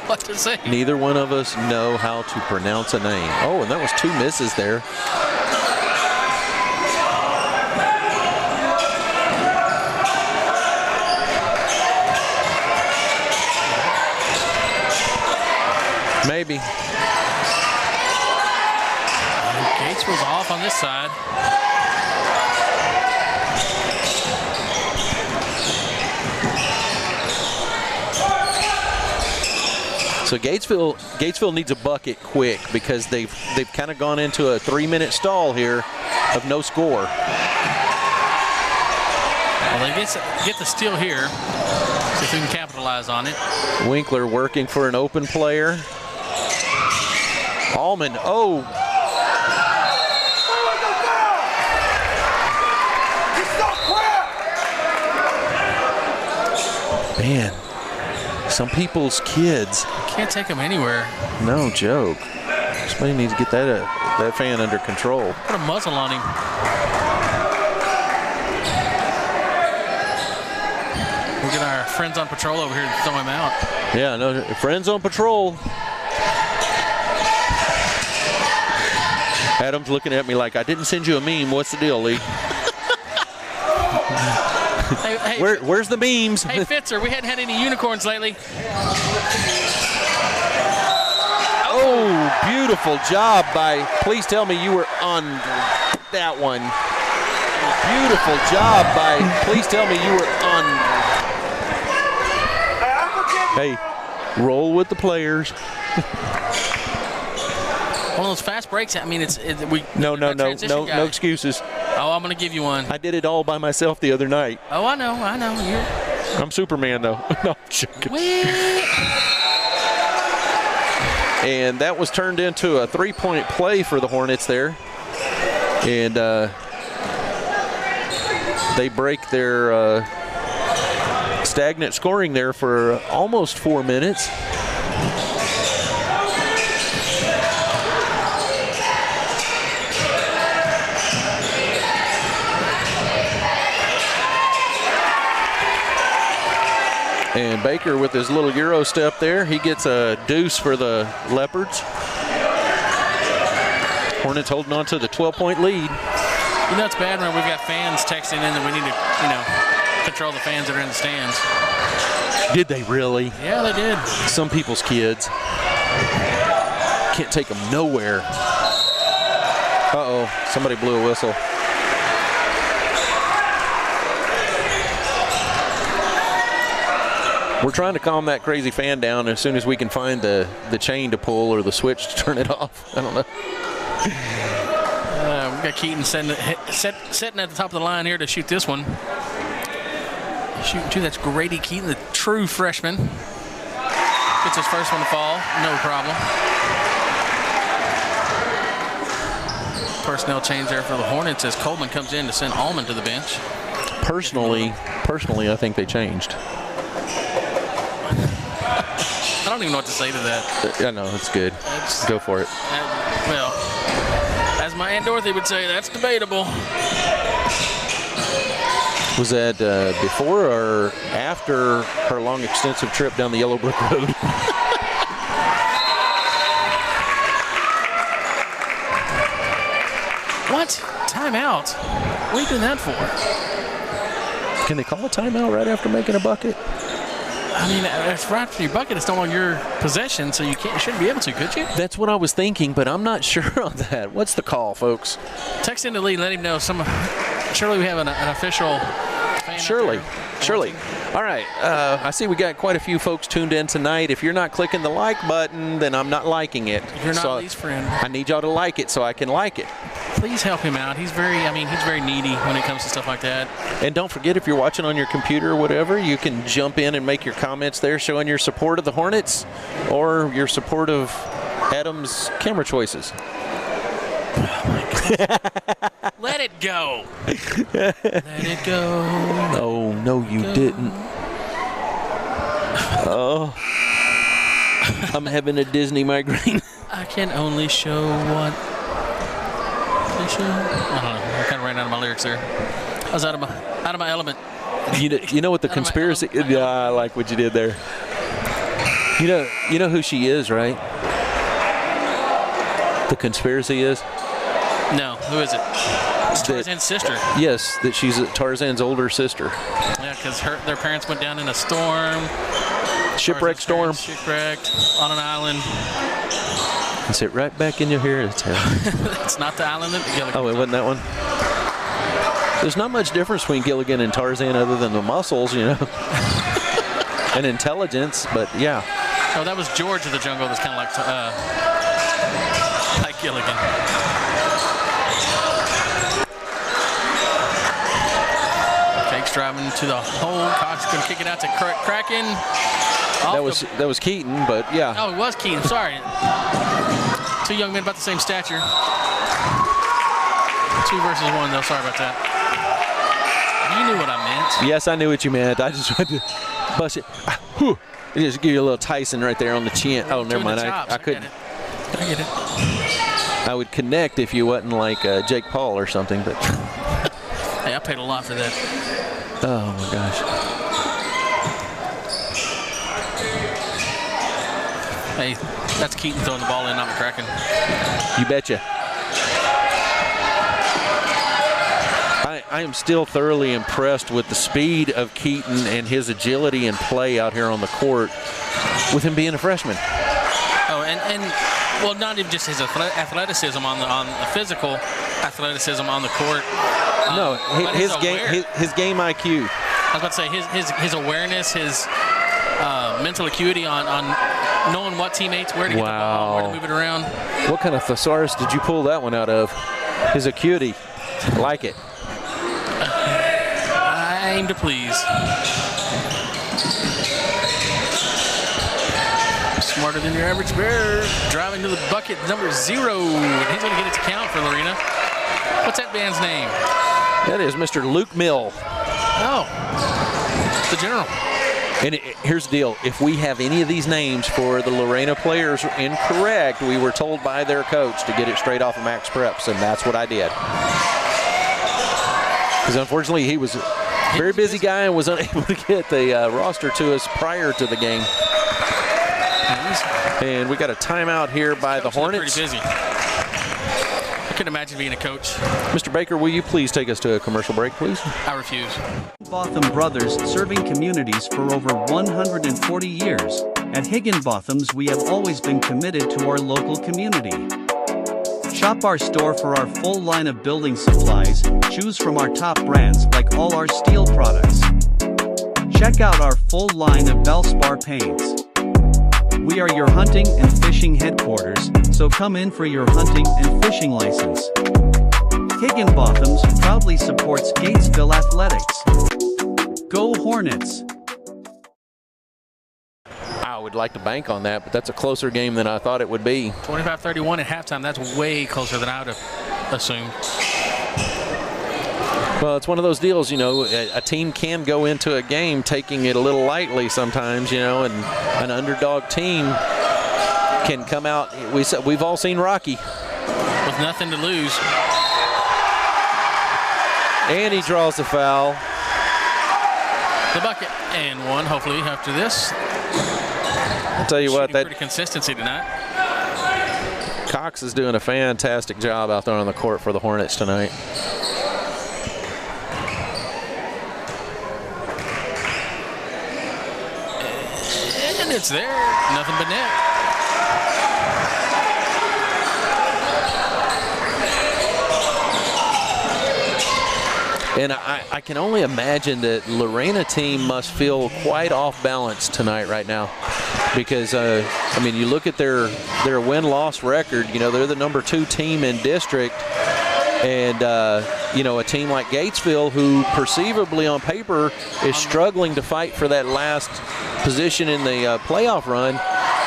what to say. Neither one of us know how to pronounce a name. Oh, and that was two misses there. Maybe. Gatesville's off on this side. So Gatesville needs a bucket quick because they've kind of gone into a 3-minute stall here of no score. Well, they get the steal here. See if we can capitalize on it. Winkler working for an open player. Allman, oh. Man, some people's kids. Can't take them anywhere. No joke. Somebody needs to get that fan under control. Put a muzzle on him. We'll get our friends on patrol over here to throw him out. Yeah, no, friends on patrol. Adam's looking at me like, I didn't send you a meme. What's the deal, Lee? Hey, where's the memes? Hey, Fitzer, we hadn't had any unicorns lately. Oh, beautiful job by, please tell me you were on that one. Beautiful job by, please tell me you were on. Hey, roll with the players. One of those fast breaks. I mean, no excuses. Oh, I'm going to give you one. I did it all by myself the other night. Oh, I know. I'm Superman, though. No, I'm joking. And that was turned into a 3-point play for the Hornets there. And they break their stagnant scoring there for almost 4 minutes. And Baker with his little Euro step there, he gets a deuce for the Leopards. Hornets holding on to the 12-point lead. You know, it's bad when we've got fans texting in that we need to, control the fans that are in the stands. Did they really? Yeah, they did. Some people's kids. Can't take them nowhere. Uh-oh, somebody blew a whistle. We're trying to calm that crazy fan down as soon as we can find the chain to pull or the switch to turn it off. I don't know. We've got Keaton setting at the top of the line here to shoot this one. Shooting two, that's Grady Keaton, the true freshman. Gets his first one to fall, no problem. Personnel change there for the Hornets as Coleman comes in to send Allman to the bench. Personally, I think they changed. I don't even know what to say to that. I know, it's good. Go for it. Well, as my Aunt Dorothy would say, that's debatable. Was that before or after her long, extensive trip down the Yellowbrook Road? What? Timeout? What are you doing that for? Can they call a timeout right after making a bucket? I mean, it's right after your bucket. It's no longer your possession, so you shouldn't be able to, could you? That's what I was thinking, but I'm not sure on that. What's the call, folks? Text in the lead and let him know. Surely we have an official fan. Surely. All right. I see we got quite a few folks tuned in tonight. If you're not clicking the like button, then I'm not liking it. You're not Lee's friend. I need y'all to like it so I can like it. Please help him out. He's very needy when it comes to stuff like that. And don't forget, if you're watching on your computer or whatever, you can jump in and make your comments there showing your support of the Hornets or your support of Adam's camera choices. Oh my God. Let it go. Let it go. No, you didn't. Oh. I'm having a Disney migraine. I can only show what they show. I don't know. I kind of ran out of my lyrics there. I was out of my element. You know what the conspiracy? Yeah, I like what you did there. You know who she is, right? The conspiracy is? No, who is it? It's Tarzan's sister. Yes, that she's Tarzan's older sister. Yeah, because their parents went down in a storm. Shipwrecked storm. Shipwrecked on an island. And sit right back in your hair. It's not the island that Gilligan. Oh, it wasn't that one? There's not much difference between Gilligan and Tarzan other than the muscles, and intelligence, but yeah. Oh, that was George of the Jungle that's kind of like Gilligan. Cake's driving to the hole. Cox going to kick it out to Kraken. That was Keaton, but yeah. Oh, it was Keaton. Sorry. Two young men about the same stature. 2 versus 1, though. Sorry about that. You knew what I meant. Yes, I knew what you meant. I just wanted to bust it. Just give you a little Tyson right there on the chin. Oh, never mind. I couldn't. I get it. I would connect if you wasn't like Jake Paul or something, but. Hey, I paid a lot for that. Oh my gosh. Hey, that's Keaton throwing the ball in, not McCracken. You betcha. I am still thoroughly impressed with the speed of Keaton and his agility and play out here on the court with him being a freshman. Oh, and well, not even just his athleticism on the physical athleticism on the court. No, his game IQ. I was about to say his awareness, his mental acuity on knowing what teammates, where to get the ball, where to move it around. What kind of thesaurus did you pull that one out of? His acuity. I like it. I aim to please. Smarter than your average bear. Driving to the bucket, number 0. And he's going to get it to count for Lorena. What's that band's name? That is Mr. Luke Mill. Oh, the general. And here's the deal. If we have any of these names for the Lorena players incorrect, we were told by their coach to get it straight off of Max Preps, and that's what I did. Because unfortunately, he was a very busy guy and was unable to get the roster to us prior to the game. And we got a timeout here by the Hornets. Pretty busy. I couldn't imagine being a coach. Mr. Baker, will you please take us to a commercial break, please? I refuse. Botham Brothers, serving communities for over 140 years. At Higginbotham's, we have always been committed to our local community. Shop our store for our full line of building supplies. Choose from our top brands like all our steel products. Check out our full line of Valspar paints. We are your hunting and fishing headquarters, so come in for your hunting and fishing license. Higginbotham's proudly supports Gatesville athletics. Go Hornets! I would like to bank on that, but that's a closer game than I thought it would be. 25-31 at halftime. That's way closer than I would have assumed. Well, it's one of those deals, you know, a team can go into a game taking it a little lightly sometimes, you know, and an underdog team can come out. We've all seen Rocky. With nothing to lose. And he draws the foul. The bucket. And one, hopefully, after this. I'll tell you what, that pretty consistency tonight. Cox is doing a fantastic job out there on the court for the Hornets tonight. And it's there. Nothing but net. And I can only imagine that Lorena team must feel quite off balance tonight right now. Because, I mean, you look at their win-loss record, you know, they're the #2 team in district. And, you know, a team like Gatesville, who perceivably on paper is struggling to fight for that last position in the playoff run,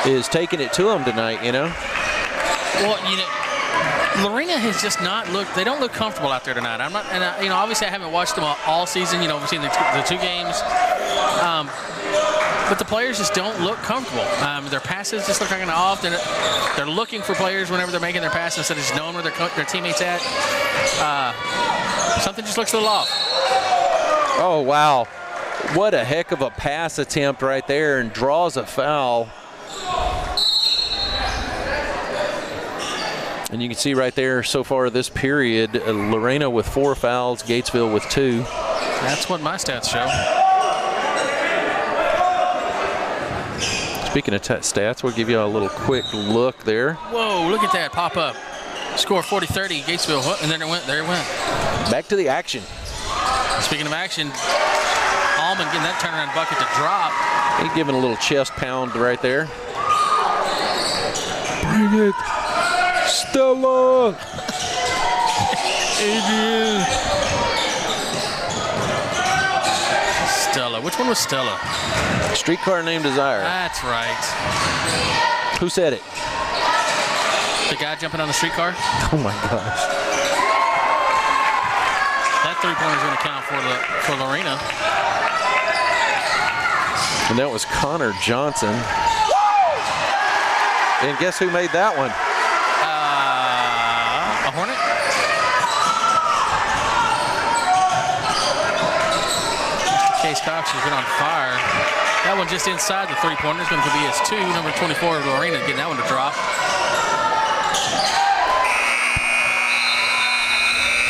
is taking it to them tonight, you know? Well, you know, Lorena has just not looked, they don't look comfortable out there tonight. I'm not, and you know, obviously I haven't watched them all season, you know, we've seen the two games. But the players just don't look comfortable. Their passes just look kind of off. They're looking for players whenever they're making their passes instead of just knowing where their teammates at. Something just looks a little off. Oh, wow. What a heck of a pass attempt right there, and draws a foul. And you can see right there so far this period, Lorena with 4 fouls, Gatesville with 2. That's what my stats show. Speaking of stats, we'll give you a little quick look there. Whoa, look at that pop up. Score 40-30, Gatesville, and then there it went. Back to the action. Speaking of action, Allman getting that turnaround bucket to drop. He's giving a little chest pound right there. Bring it, Stella! Adrian. Stella. Which one was Stella? Streetcar Named Desire. That's right. Who said it? The guy jumping on the streetcar? Oh my gosh. That three-pointer is going to count for Lorena. And that was Connor Johnson. And guess who made that one? A Hornet? Case Cox has been on fire. That one just inside the three-pointer is going to be his 2. Number 24 of Lorena getting that one to drop.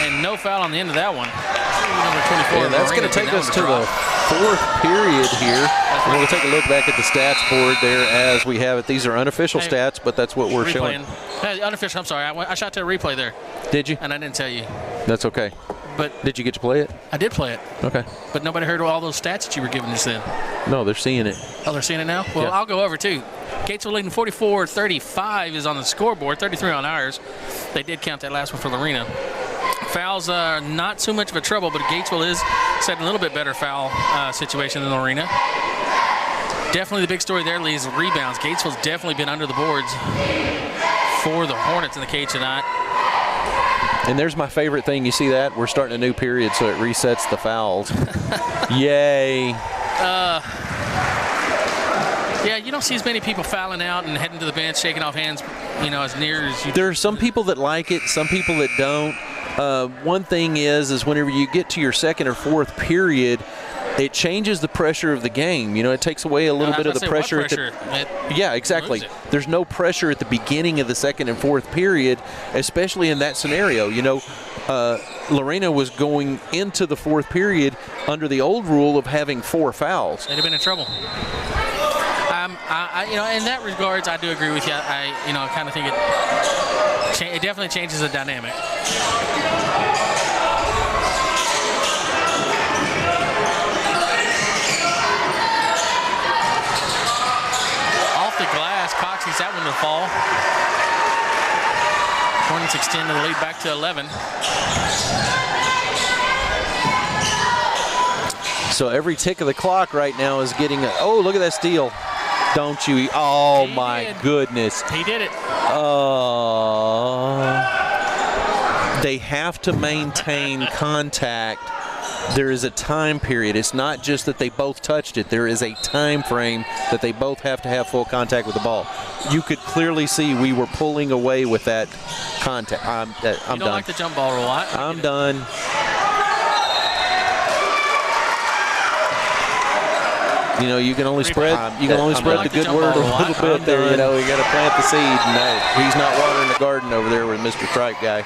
And no foul on the end of that one. Number 24 that's going to take us to the 4th period here. And we'll take a look back at the stats board there as we have it. These are unofficial stats, but that's what we're showing. Hey, unofficial, I'm sorry. I shot to a replay there. Did you? And I didn't tell you. That's okay. But did you get to play it? I did play it. Okay. But nobody heard all those stats that you were giving us then. No, they're seeing it. Oh, they're seeing it now? Well, yeah. I'll go over too. Gatesville leading 44-35 is on the scoreboard, 33 on ours. They did count that last one for Lorena. Fouls are not so much of a trouble, but Gatesville is set in a little bit better foul situation than Lorena. Definitely the big story there, Lee, is rebounds. Gatesville's definitely been under the boards for the Hornets in the cage tonight. And there's my favorite thing. You see that? We're starting a new period, so it resets the fouls. Yay. Yeah, you don't see as many people fouling out and heading to the bench, shaking off hands, as near as you. There are some people that like it, some people that don't. One thing is whenever you get to your second or fourth period, it changes the pressure of the game. It takes away a little bit of the pressure. Yeah, exactly. There's no pressure at the beginning of the second and fourth period, especially in that scenario. Lorena was going into the fourth period under the old rule of having 4 fouls. They'd have been in trouble. In that regards, I do agree with you. I kind of think it definitely changes the dynamic. Off the glass, Cox gets that one to fall. Hornets extend the lead back to 11. So every tick of the clock right now is getting oh, look at that steal. Don't you? Oh, my goodness. He did it. They have to maintain contact. There is a time period. It's not just that they both touched it. There is a time frame that they both have to have full contact with the ball. You could clearly see we were pulling away with that contact. I'm done. You don't like the jump ball rule. I'm done. You can only spread. You can only spread the good word a little bit there. You got to plant the seed. No, he's not watering the garden over there with Mr. Tripe guy.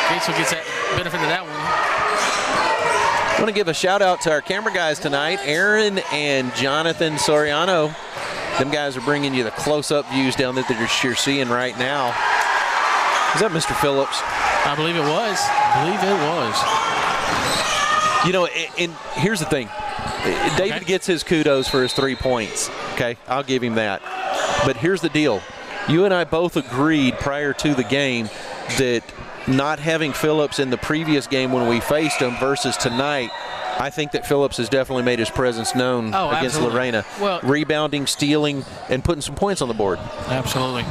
Gatesville gets that benefit of that one. I want to give a shout out to our camera guys tonight, Aaron and Jonathan Soriano. Them guys are bringing you the close-up views down there that you're seeing right now. Is that Mr. Phillips? I believe it was. And here's the thing. David gets his kudos for his 3 points. Okay, I'll give him that. But here's the deal. You and I both agreed prior to the game that not having Phillips in the previous game when we faced him versus tonight, I think that Phillips has definitely made his presence known against Lorena. Well, rebounding, stealing, and putting some points on the board. Absolutely.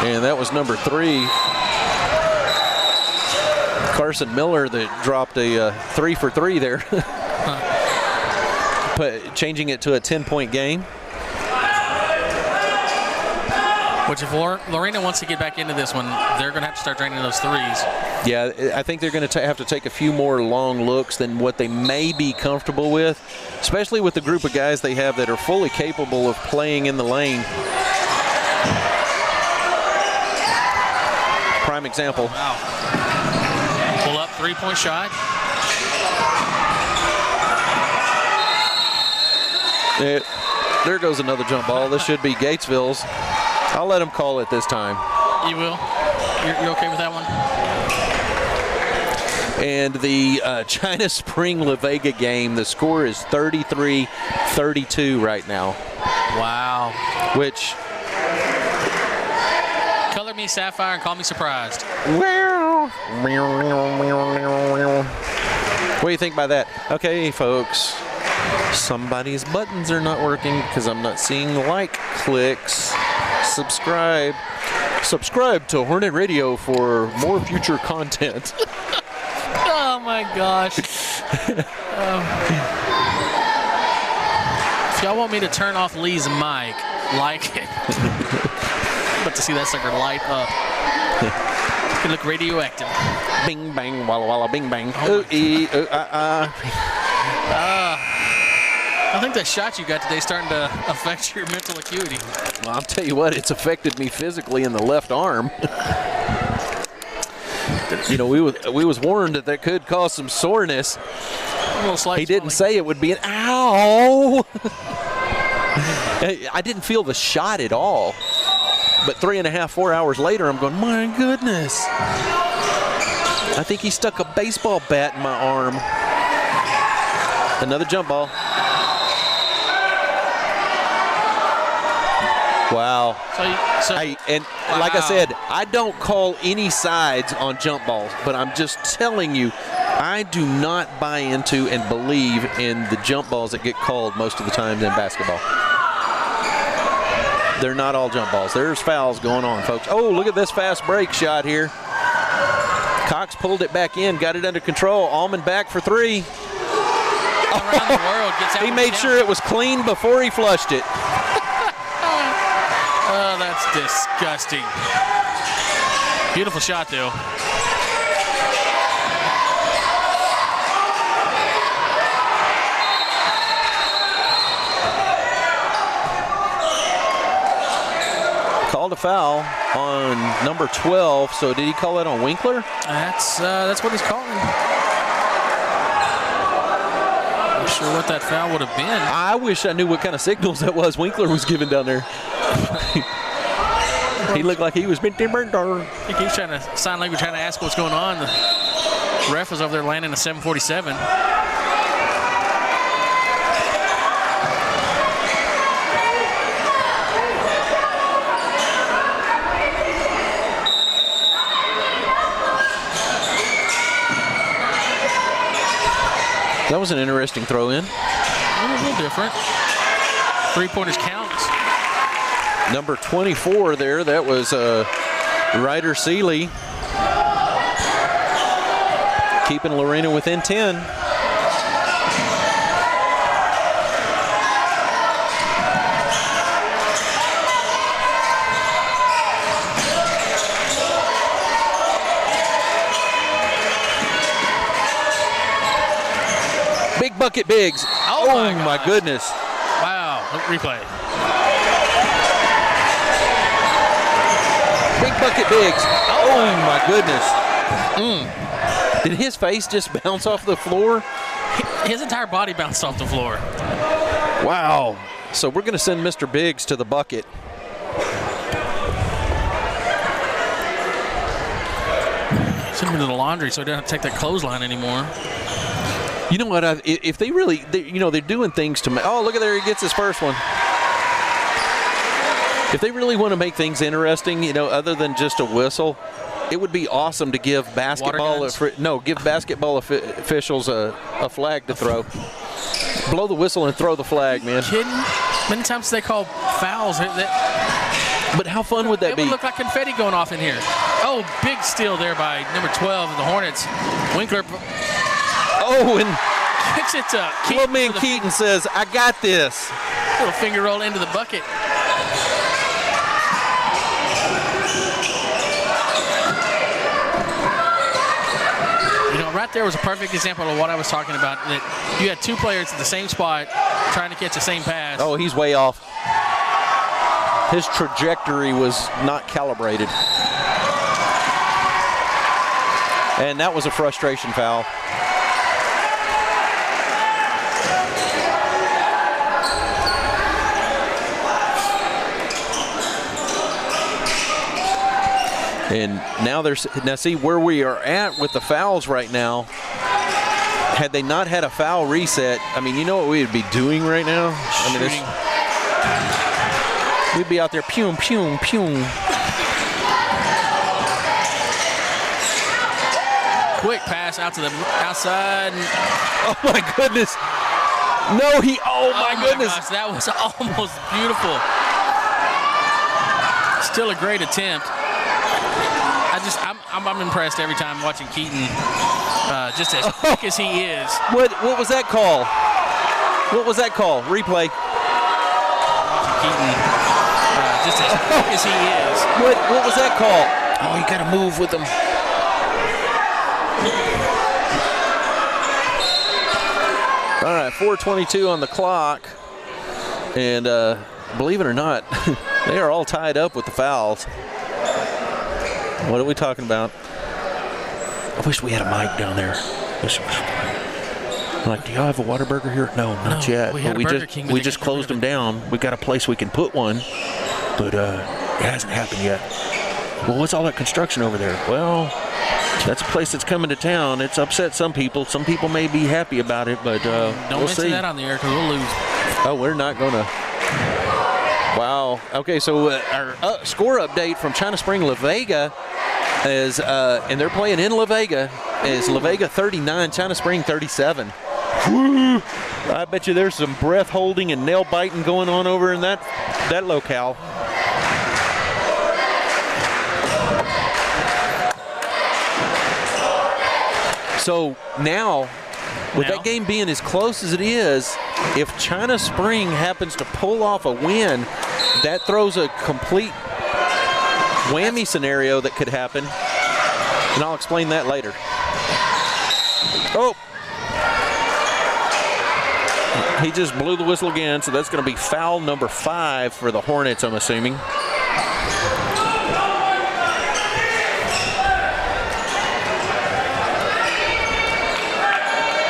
And that was number 3. Carson Miller that dropped a 3 for 3 there. But changing it to a 10-point game. Which if Lorena wants to get back into this one, they're going to have to start draining those threes. Yeah, I think they're going to have to take a few more long looks than what they may be comfortable with, especially with the group of guys they have that are fully capable of playing in the lane. Prime example. Wow. Pull up, 3-point shot. There goes another jump ball. This should be Gatesville's. I'll let him call it this time. You will? You're okay with that one? And the China Spring La Vega game, the score is 33-32 right now. Wow. Which... Color me sapphire and call me surprised. What do you think by that? Okay, folks. Somebody's buttons are not working because I'm not seeing like clicks. Subscribe to Hornet Radio for more future content. Oh my gosh. If y'all want me to turn off Lee's mic, like it. I'm about to see that sucker light up. It's gonna look radioactive. Bing bang walla walla bing bang. I think that shot you got today is starting to affect your mental acuity. Well, I'll tell you what, it's affected me physically in the left arm. We was warned that could cause some soreness. He didn't say it would be an ow. I didn't feel the shot at all. But 3.5, 4 hours later, I'm going, my goodness. I think he stuck a baseball bat in my arm. Another jump ball. Wow. Like I wow. said, I don't call any sides on jump balls, but I'm just telling you, I do not buy into and believe in the jump balls that get called most of the time in basketball. They're not all jump balls. There's fouls going on, folks. Oh, look at this fast break shot here. Cox pulled it back in, got it under control. Allman back for three. Around the world, gets out he made sure it was clean before he flushed it. Oh, that's disgusting. Beautiful shot, though. Called a foul on number 12. So did he call it on Winkler? That's what he's calling. Not sure what that foul would have been. I wish I knew what kind of signals that was Winkler was giving down there. He looked like he was been burned. I think he's trying to sign language, trying to ask what's going on. The ref was over there landing a 747. That was an interesting throw in. A little different. 3-pointers count. Number 24 there, that was Ryder Seeley. Keeping Lorena within 10. Big bucket Biggs. Oh my goodness. Wow, replay. Big bucket Biggs. Oh my goodness. Did his face just bounce off the floor? His entire body bounced off the floor. Wow. So we're going to send Mr. Biggs to the bucket. Send him to the laundry so he doesn't have to take that clothesline anymore. You know what? If they really, they're doing things to. Oh, look at there! He gets his first one. If they really want to make things interesting, other than just a whistle, it would be awesome to give basketball officials a flag to throw. Blow the whistle and throw the flag, man. Kidding? Many times they call fouls. But how fun would that be? It would look like confetti going off in here. Oh, big steal there by number 12 of the Hornets. Winkler. Oh, and kicks it to Keaton. Little man Keaton says, I got this. Little finger roll into the bucket. Right there was a perfect example of what I was talking about, that you had two players at the same spot trying to catch the same pass. Oh, he's way off. His trajectory was not calibrated. And that was a frustration foul. And now see where we are at with the fouls right now. Had they not had a foul reset, I mean, you know what we would be doing right now? We'd be out there, pew, pew, pew. Quick pass out to the outside. Oh my goodness. No, oh my goodness. Gosh, that was almost beautiful. Still a great attempt. I'm impressed every time watching Keaton, just as quick as he is. What was that call? What was that call? Replay. Keaton, just as quick as he is. What was that call? Oh, you got to move with him. All right, 4:22 on the clock, and believe it or not, they are all tied up with the fouls. What are we talking about? I wish we had a mic down there. Like, do y'all have a Whataburger here? No, not yet. We just closed them down. We got a place we can put one, but it hasn't happened yet. Well, what's all that construction over there? Well, that's a place that's coming to town. It's upset some people. Some people may be happy about it, but don't we'll mention see. that on the air because we'll lose. Oh, we're not gonna. Wow. Okay, so our score update from China Spring La Vega is, and they're playing in La Vega, is La Vega 39, China Spring 37. Woo. I bet you there's some breath holding and nail biting going on over in that locale. So now, with that game being as close as it is, if China Spring happens to pull off a win, that throws a complete whammy scenario that could happen, and I'll explain that later. Oh! He just blew the whistle again, so that's going to be foul number 5 for the Hornets, I'm assuming.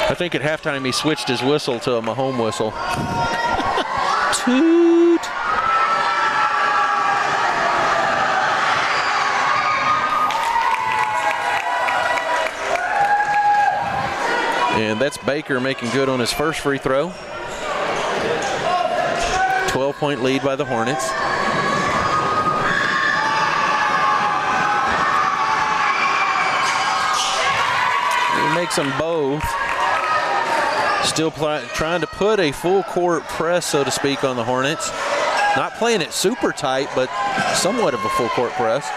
I think at halftime he switched his whistle to a Mahomes whistle. Toot! And that's Baker making good on his first free throw. 12-point lead by the Hornets. He makes them both. Still trying to put a full court press, so to speak, on the Hornets. Not playing it super tight, but somewhat of a full court press.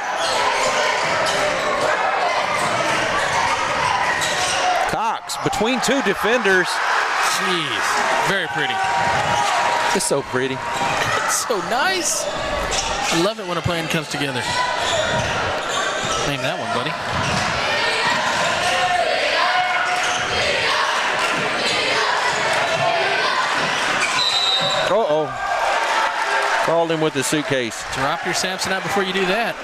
Cox between two defenders. Jeez, very pretty. It's so pretty. It's so nice. I love it when a plan comes together. Name that one, buddy. Uh-oh. Called him with the suitcase. Drop your Samsonite before you do that.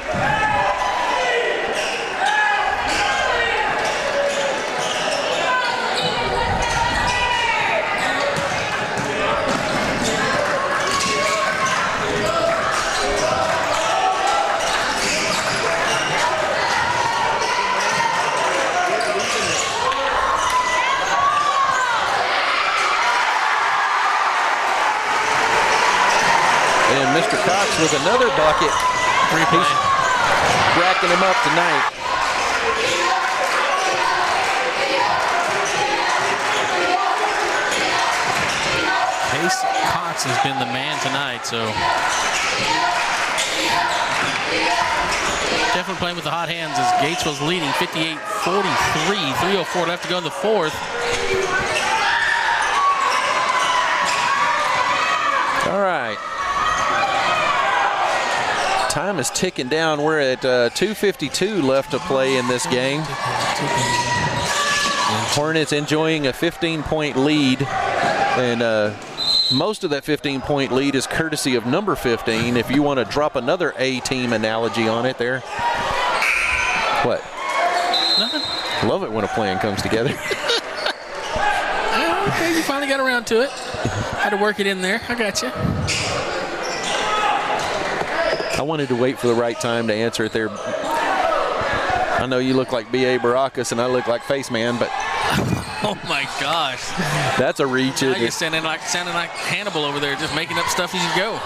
Mr. Cox with another bucket. He's racking him up tonight. Case Cox has been the man tonight, so definitely playing with the hot hands as Gatesville's leading 58-43. 3:04 left to go in the fourth. All right. Time is ticking down. We're at 2:52 left to play in this game. Hornets enjoying a 15-point lead, and most of that 15-point lead is courtesy of number 15. If you want to drop another A-team analogy on it there. What? Nothing. Love it when a plan comes together. Okay, you finally got around to it. Had to work it in there. I got you. I wanted to wait for the right time to answer it there. I know you look like B.A. Baracus and I look like Face Man, but oh my gosh, that's a reach. Now you're sounding like Hannibal over there, just making up stuff as you go.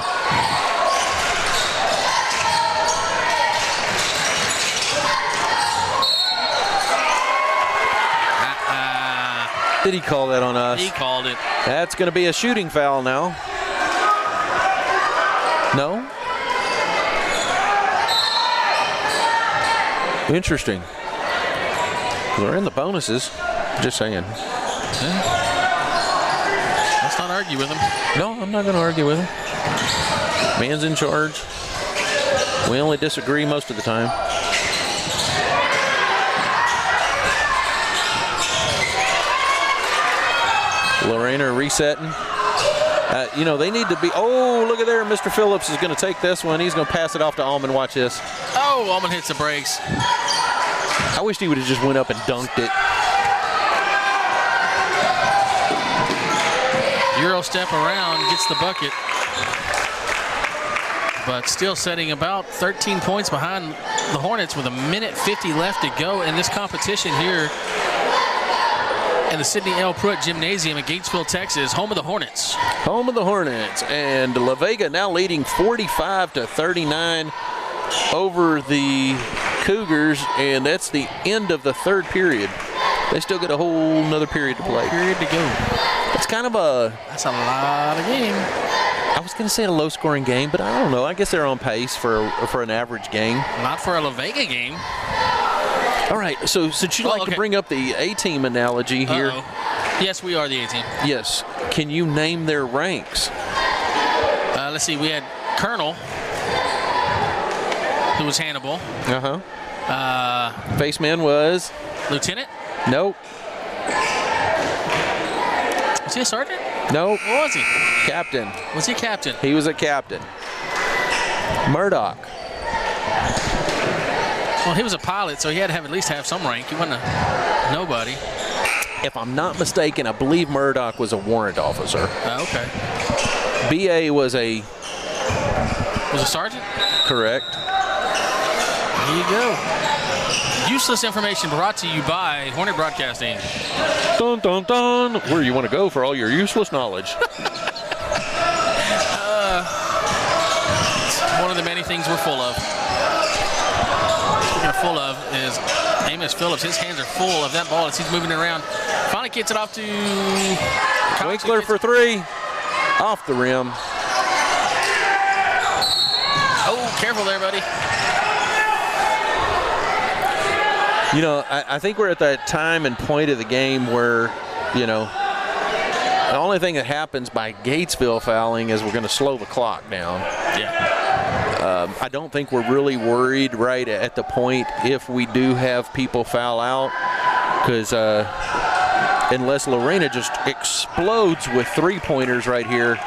Did he call that on us? He called it. That's going to be a shooting foul now. No? Interesting. We're in the bonuses. Just saying. Yeah. Let's not argue with him. No, I'm not going to argue with him. Man's in charge. We only disagree most of the time. Lorena resetting. You know, they need to be. Oh, look at there. Mr. Phillips is going to take this one. He's going to pass it off to Allman. Watch this. Oh, Allman hits the brakes. I wished he would have just went up and dunked it. Euro step around, gets the bucket. But still setting about 13 points behind the Hornets with 1:50 left to go in this competition here And the Sidney L. Pruitt Gymnasium in Gatesville, Texas, home of the Hornets. Home of the Hornets. And La Vega now leading 45-39 over the Cougars, and that's the end of the third period. They still get a whole nother period to play. Period to go. It's kind of a... That's a lot of game. I was going to say a low-scoring game, but I don't know. I guess they're on pace for an average game. Not for a La Vega game. All right, so since you like to bring up the A-team analogy here. Yes, we are the A-team. Yes. Can you name their ranks? Let's see. We had Colonel, who was Hannibal. Faceman was? Lieutenant? Nope. Was he a sergeant? Nope. What was he? Captain. Was he captain? He was a captain. Murdoch. Well, he was a pilot, so he had to have at least have some rank. He wasn't a nobody. If I'm not mistaken, I believe Murdoch was a warrant officer. Okay. BA was a sergeant? Correct. There you go. Useless information brought to you by Hornet Broadcasting. Dun, dun, dun. Where you want to go for all your useless knowledge. It's one of the many things we're full of. Speaking of full of is Amos Phillips. His hands are full of that ball as he's moving it around. Finally gets it off to Winkler for three. Off the rim. Oh, careful there, buddy. You know, I think we're at that time and point of the game where, you know, the only thing that happens by Gatesville fouling is we're going to slow the clock down. Yeah. I don't think we're really worried right at the point if we do have people foul out, because unless Lorena just explodes with three-pointers right here,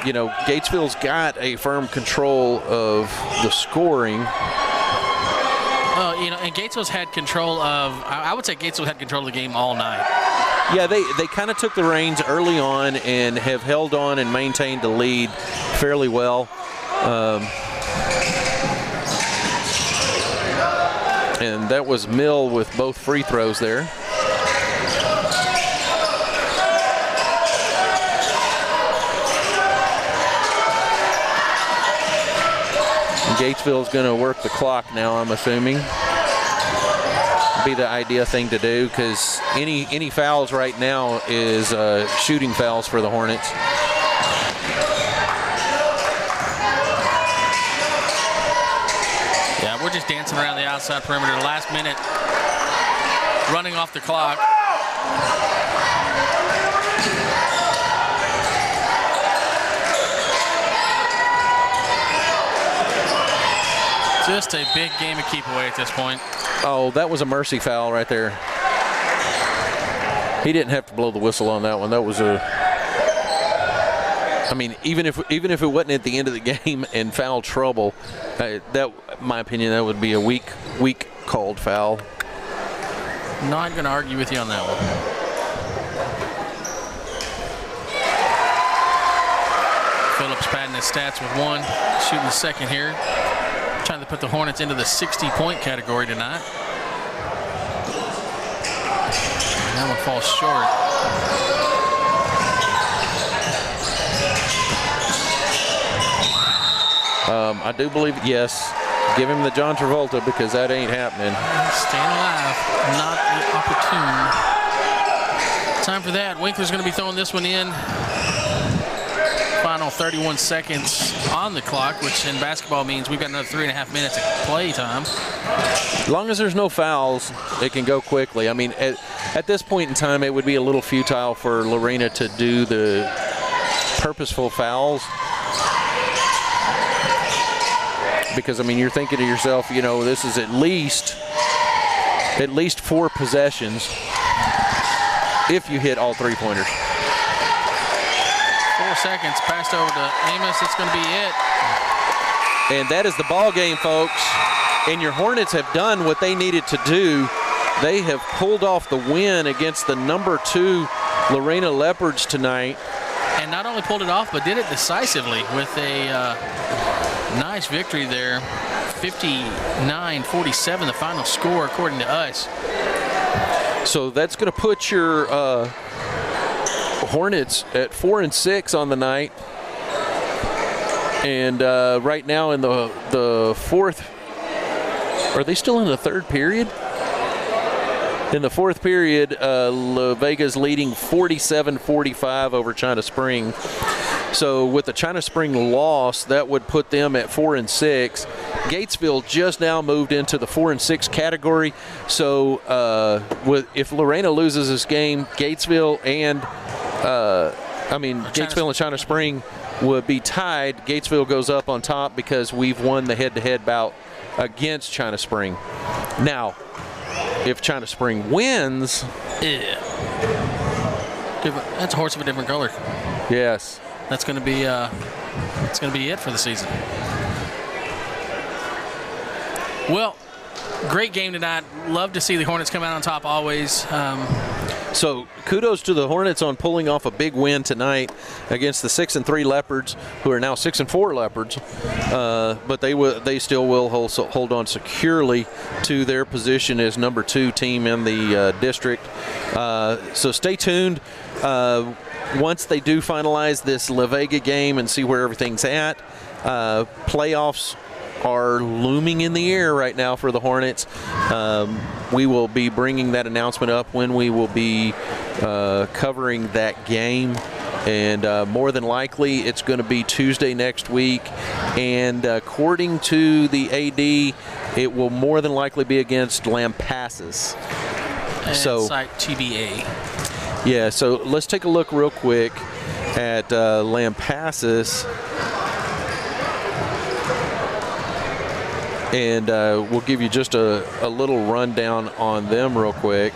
you know, Gatesville's got a firm control of the scoring. You know, and Gatesville's had control of, I would say Gatesville had control of the game all night. Yeah, they kind of took the reins early on and have held on and maintained the lead fairly well. And that was Mill with both free throws there. Gatesville's going to work the clock now, I'm assuming. Be the idea thing to do, because any fouls right now is shooting fouls for the Hornets. Yeah, we're just dancing around the outside perimeter. Last minute, running off the clock. Just a big game of keep away at this point. Oh, that was a mercy foul right there. He didn't have to blow the whistle on that one. That was a, I mean, even if it wasn't at the end of the game and foul trouble, that, in my opinion, that would be a weak called foul. Not going to argue with you on that one. Phillips padding his stats with one, shooting the second here. Trying to put the Hornets into the 60-point category tonight. And that one falls short. I do believe, yes. Give him the John Travolta, because that ain't happening. Staying alive, not opportune. Time for that. Winkler's going to be throwing this one in. Final 31 seconds on the clock, which in basketball means we've got another 3.5 minutes of play time. As long as there's no fouls, it can go quickly. I mean, at this point in time, it would be a little futile for Lorena to do the purposeful fouls. Because, I mean, you're thinking to yourself, you know, this is at least 4 possessions if you hit all three-pointers. 4 seconds passed over to Amos. It's going to be it. And that is the ball game, folks. And your Hornets have done what they needed to do. They have pulled off the win against the number 2 Lorena Leopards tonight. And not only pulled it off, but did it decisively with a nice victory there. 59-47, the final score according to us. So that's going to put your Hornets at 4-6 on the night. And right now in the fourth, are they still in the third period? In the fourth period, La Vega's leading 47-45 over China Spring. So with the China Spring loss, that would put them at 4-6. Gatesville just now moved into the 4-6 category. So if Lorena loses this game, Gatesville and Gatesville and China Spring would be tied. Gatesville goes up on top because we've won the head-to-head bout against China Spring. Now, if China Spring wins, that's a horse of a different color. Yes, that's going to be it for the season. Well, great game tonight. Love to see the Hornets come out on top always. So kudos to the Hornets on pulling off a big win tonight against the 6-3 Leopards, who are now 6-4 Leopards. But they still will hold on securely to their position as number 2 team in the district. So stay tuned. Once they do finalize this La Vega game and see where everything's at, playoffs are looming in the air right now for the Hornets. We will be bringing that announcement up when we will be covering that game. And more than likely, it's going to be Tuesday next week. And according to the AD, it will more than likely be against Lampasas. And so site TBA. Yeah, so let's take a look real quick at Lampasas. And we'll give you just a little rundown on them real quick.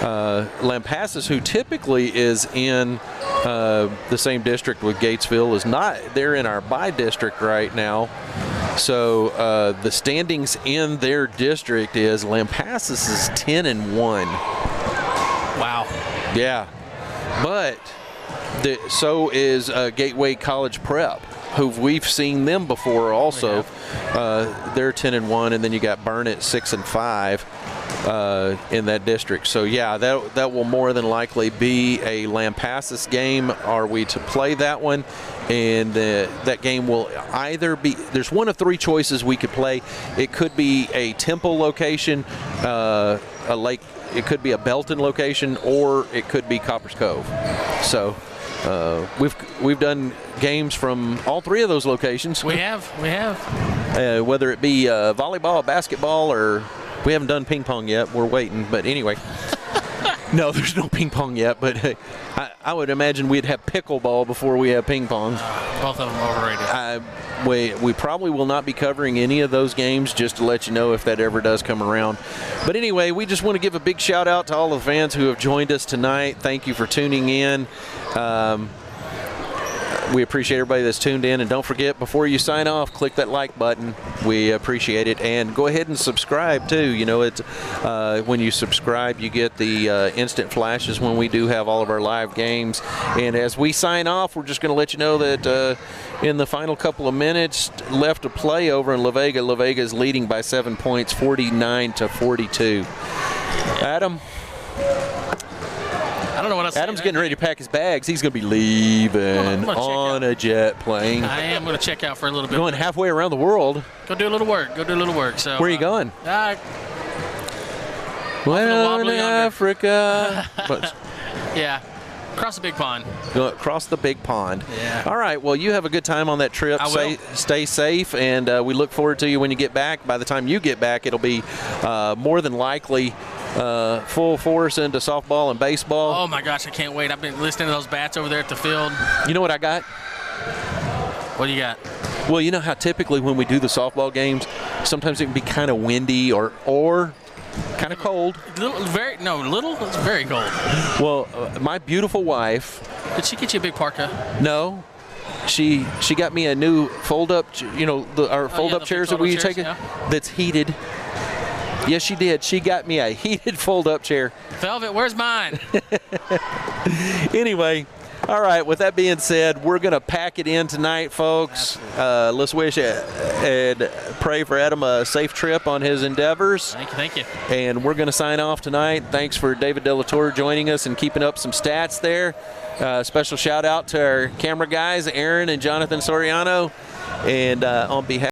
Lampasas, who typically is in the same district with Gatesville, is not. They're in our by-district right now. So the standings in their district is Lampasas is 10-1. Wow. Yeah. But so is Gateway College Prep, who we've seen them before also. They're 10-1, and then you got Burnett 6-5 in that district. So yeah, that will more than likely be a Lampasas game. Are we to play that one? And that game will either be, there's one of 3 choices we could play. It could be a Temple location, a Lake, it could be a Belton location, or it could be Coppers Cove. So we've done games from all 3 of those locations. We have. Whether it be volleyball, basketball, or we haven't done ping pong yet. We're waiting. But anyway, no, there's no ping pong yet. But I would imagine we'd have pickleball before we have ping pong. Both of them overrated. We probably will not be covering any of those games, just to let you know if that ever does come around. But anyway, we just want to give a big shout out to all the fans who have joined us tonight. Thank you for tuning in. We appreciate everybody that's tuned in. And don't forget, before you sign off, click that like button. We appreciate it. And go ahead and subscribe, too. You know, it's when you subscribe, you get the instant flashes when we do have all of our live games. And as we sign off, we're just going to let you know that in the final couple of minutes left to play over in La Vega, La Vega is leading by 7 points, 49-42. Adam? I don't know what else. Adam's getting ready to pack his bags. He's going to be leaving on a jet plane. I am going to check out for a little bit. Going halfway around the world. Go do a little work. So where are you going? Well, in Africa. Yeah. Across the big pond. Go across the big pond. Yeah. All right. Well, you have a good time on that trip. I will. Stay safe, and we look forward to you when you get back. By the time you get back, it'll be more than likely full force into softball and baseball. Oh, my gosh. I can't wait. I've been listening to those bats over there at the field. You know what I got? What do you got? Well, you know how typically when we do the softball games, sometimes it can be kind of windy or kind of cold. Little. It's very cold. Well, my beautiful wife. Did she get you a big parka? No. She got me a new fold-up, our fold-up chairs that we take that's heated. Yes, she did. She got me a heated fold-up chair. Velvet, where's mine? Anyway, All right, with that being said, we're going to pack it in tonight, folks. Let's wish and pray for Adam a safe trip on his endeavors. Thank you. And we're going to sign off tonight. Thanks for David Delatour joining us and keeping up some stats there. Special shout out to our camera guys, Aaron and Jonathan Soriano. And on behalf